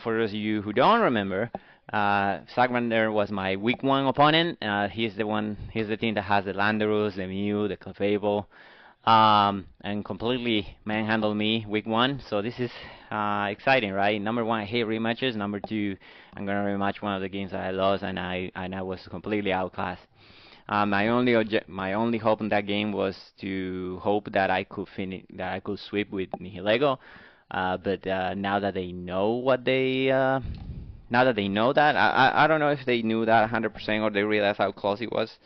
For those of you who don't remember, Zachmander was my week 1 opponent. He's the team that has the Landorus, the Mew, the Clefable, and completely manhandled me week 1. So this is exciting, right? Number 1, I hate rematches. Number 2, I'm gonna rematch one of the games that I lost, and I was completely outclassed. My only hope in that game was to hope that I could sweep with Nihilego. But now that they know that, I don't know if they knew that 100% or they realized how close it was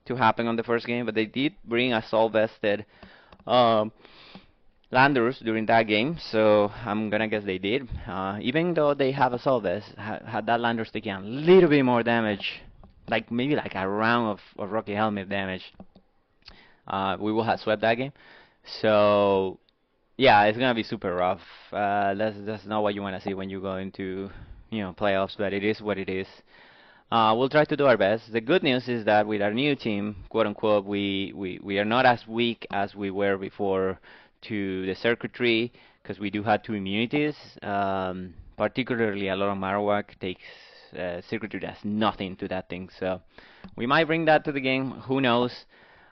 to happen on the first game. But they did bring a soul vested Landers during that game, so I'm gonna guess they did. Even though they have a soul vest, had that Landers taken a little bit more damage, like maybe like a round of Rocky Helmet damage, we will have swept that game. So yeah, it's gonna be super rough. That's not what you want to see when you go into playoffs, but it is what it is. We'll try to do our best. The good news is that with our new team, quote unquote, we are not as weak as we were before to the circuitry, because we do have 2 immunities. Particularly a lot of Marowak takes circuitry does nothing to that thing, so we might bring that to the game. Who knows?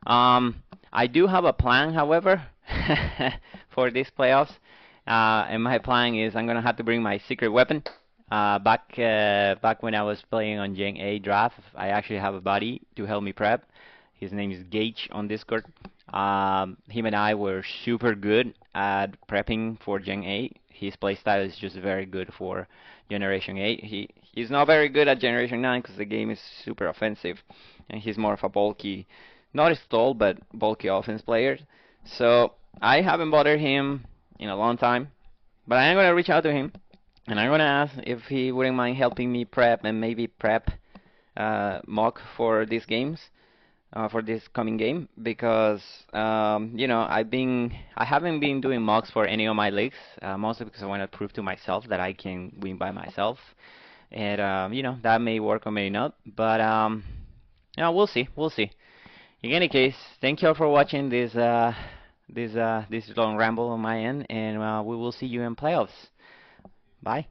I do have a plan, however, for these playoffs, and my plan is I'm gonna have to bring my secret weapon. Back when I was playing on Gen A draft, I actually have a buddy to help me prep. His name is Gage on Discord. Him and I were super good at prepping for Gen 8. His playstyle is just very good for Generation 8. He's not very good at Generation 9 because the game is super offensive, and he's more of a bulky, not as tall, but bulky offense player. So I haven't bothered him in a long time, but I am going to reach out to him, and I'm going to ask if he wouldn't mind helping me prep and maybe prep mock for these games. For this coming game, because I haven't been doing mocks for any of my leagues, mostly because I want to prove to myself that I can win by myself, and that may work or may not, but we'll see. In any case, thank you all for watching this long ramble on my end, and we will see you in playoffs. Bye.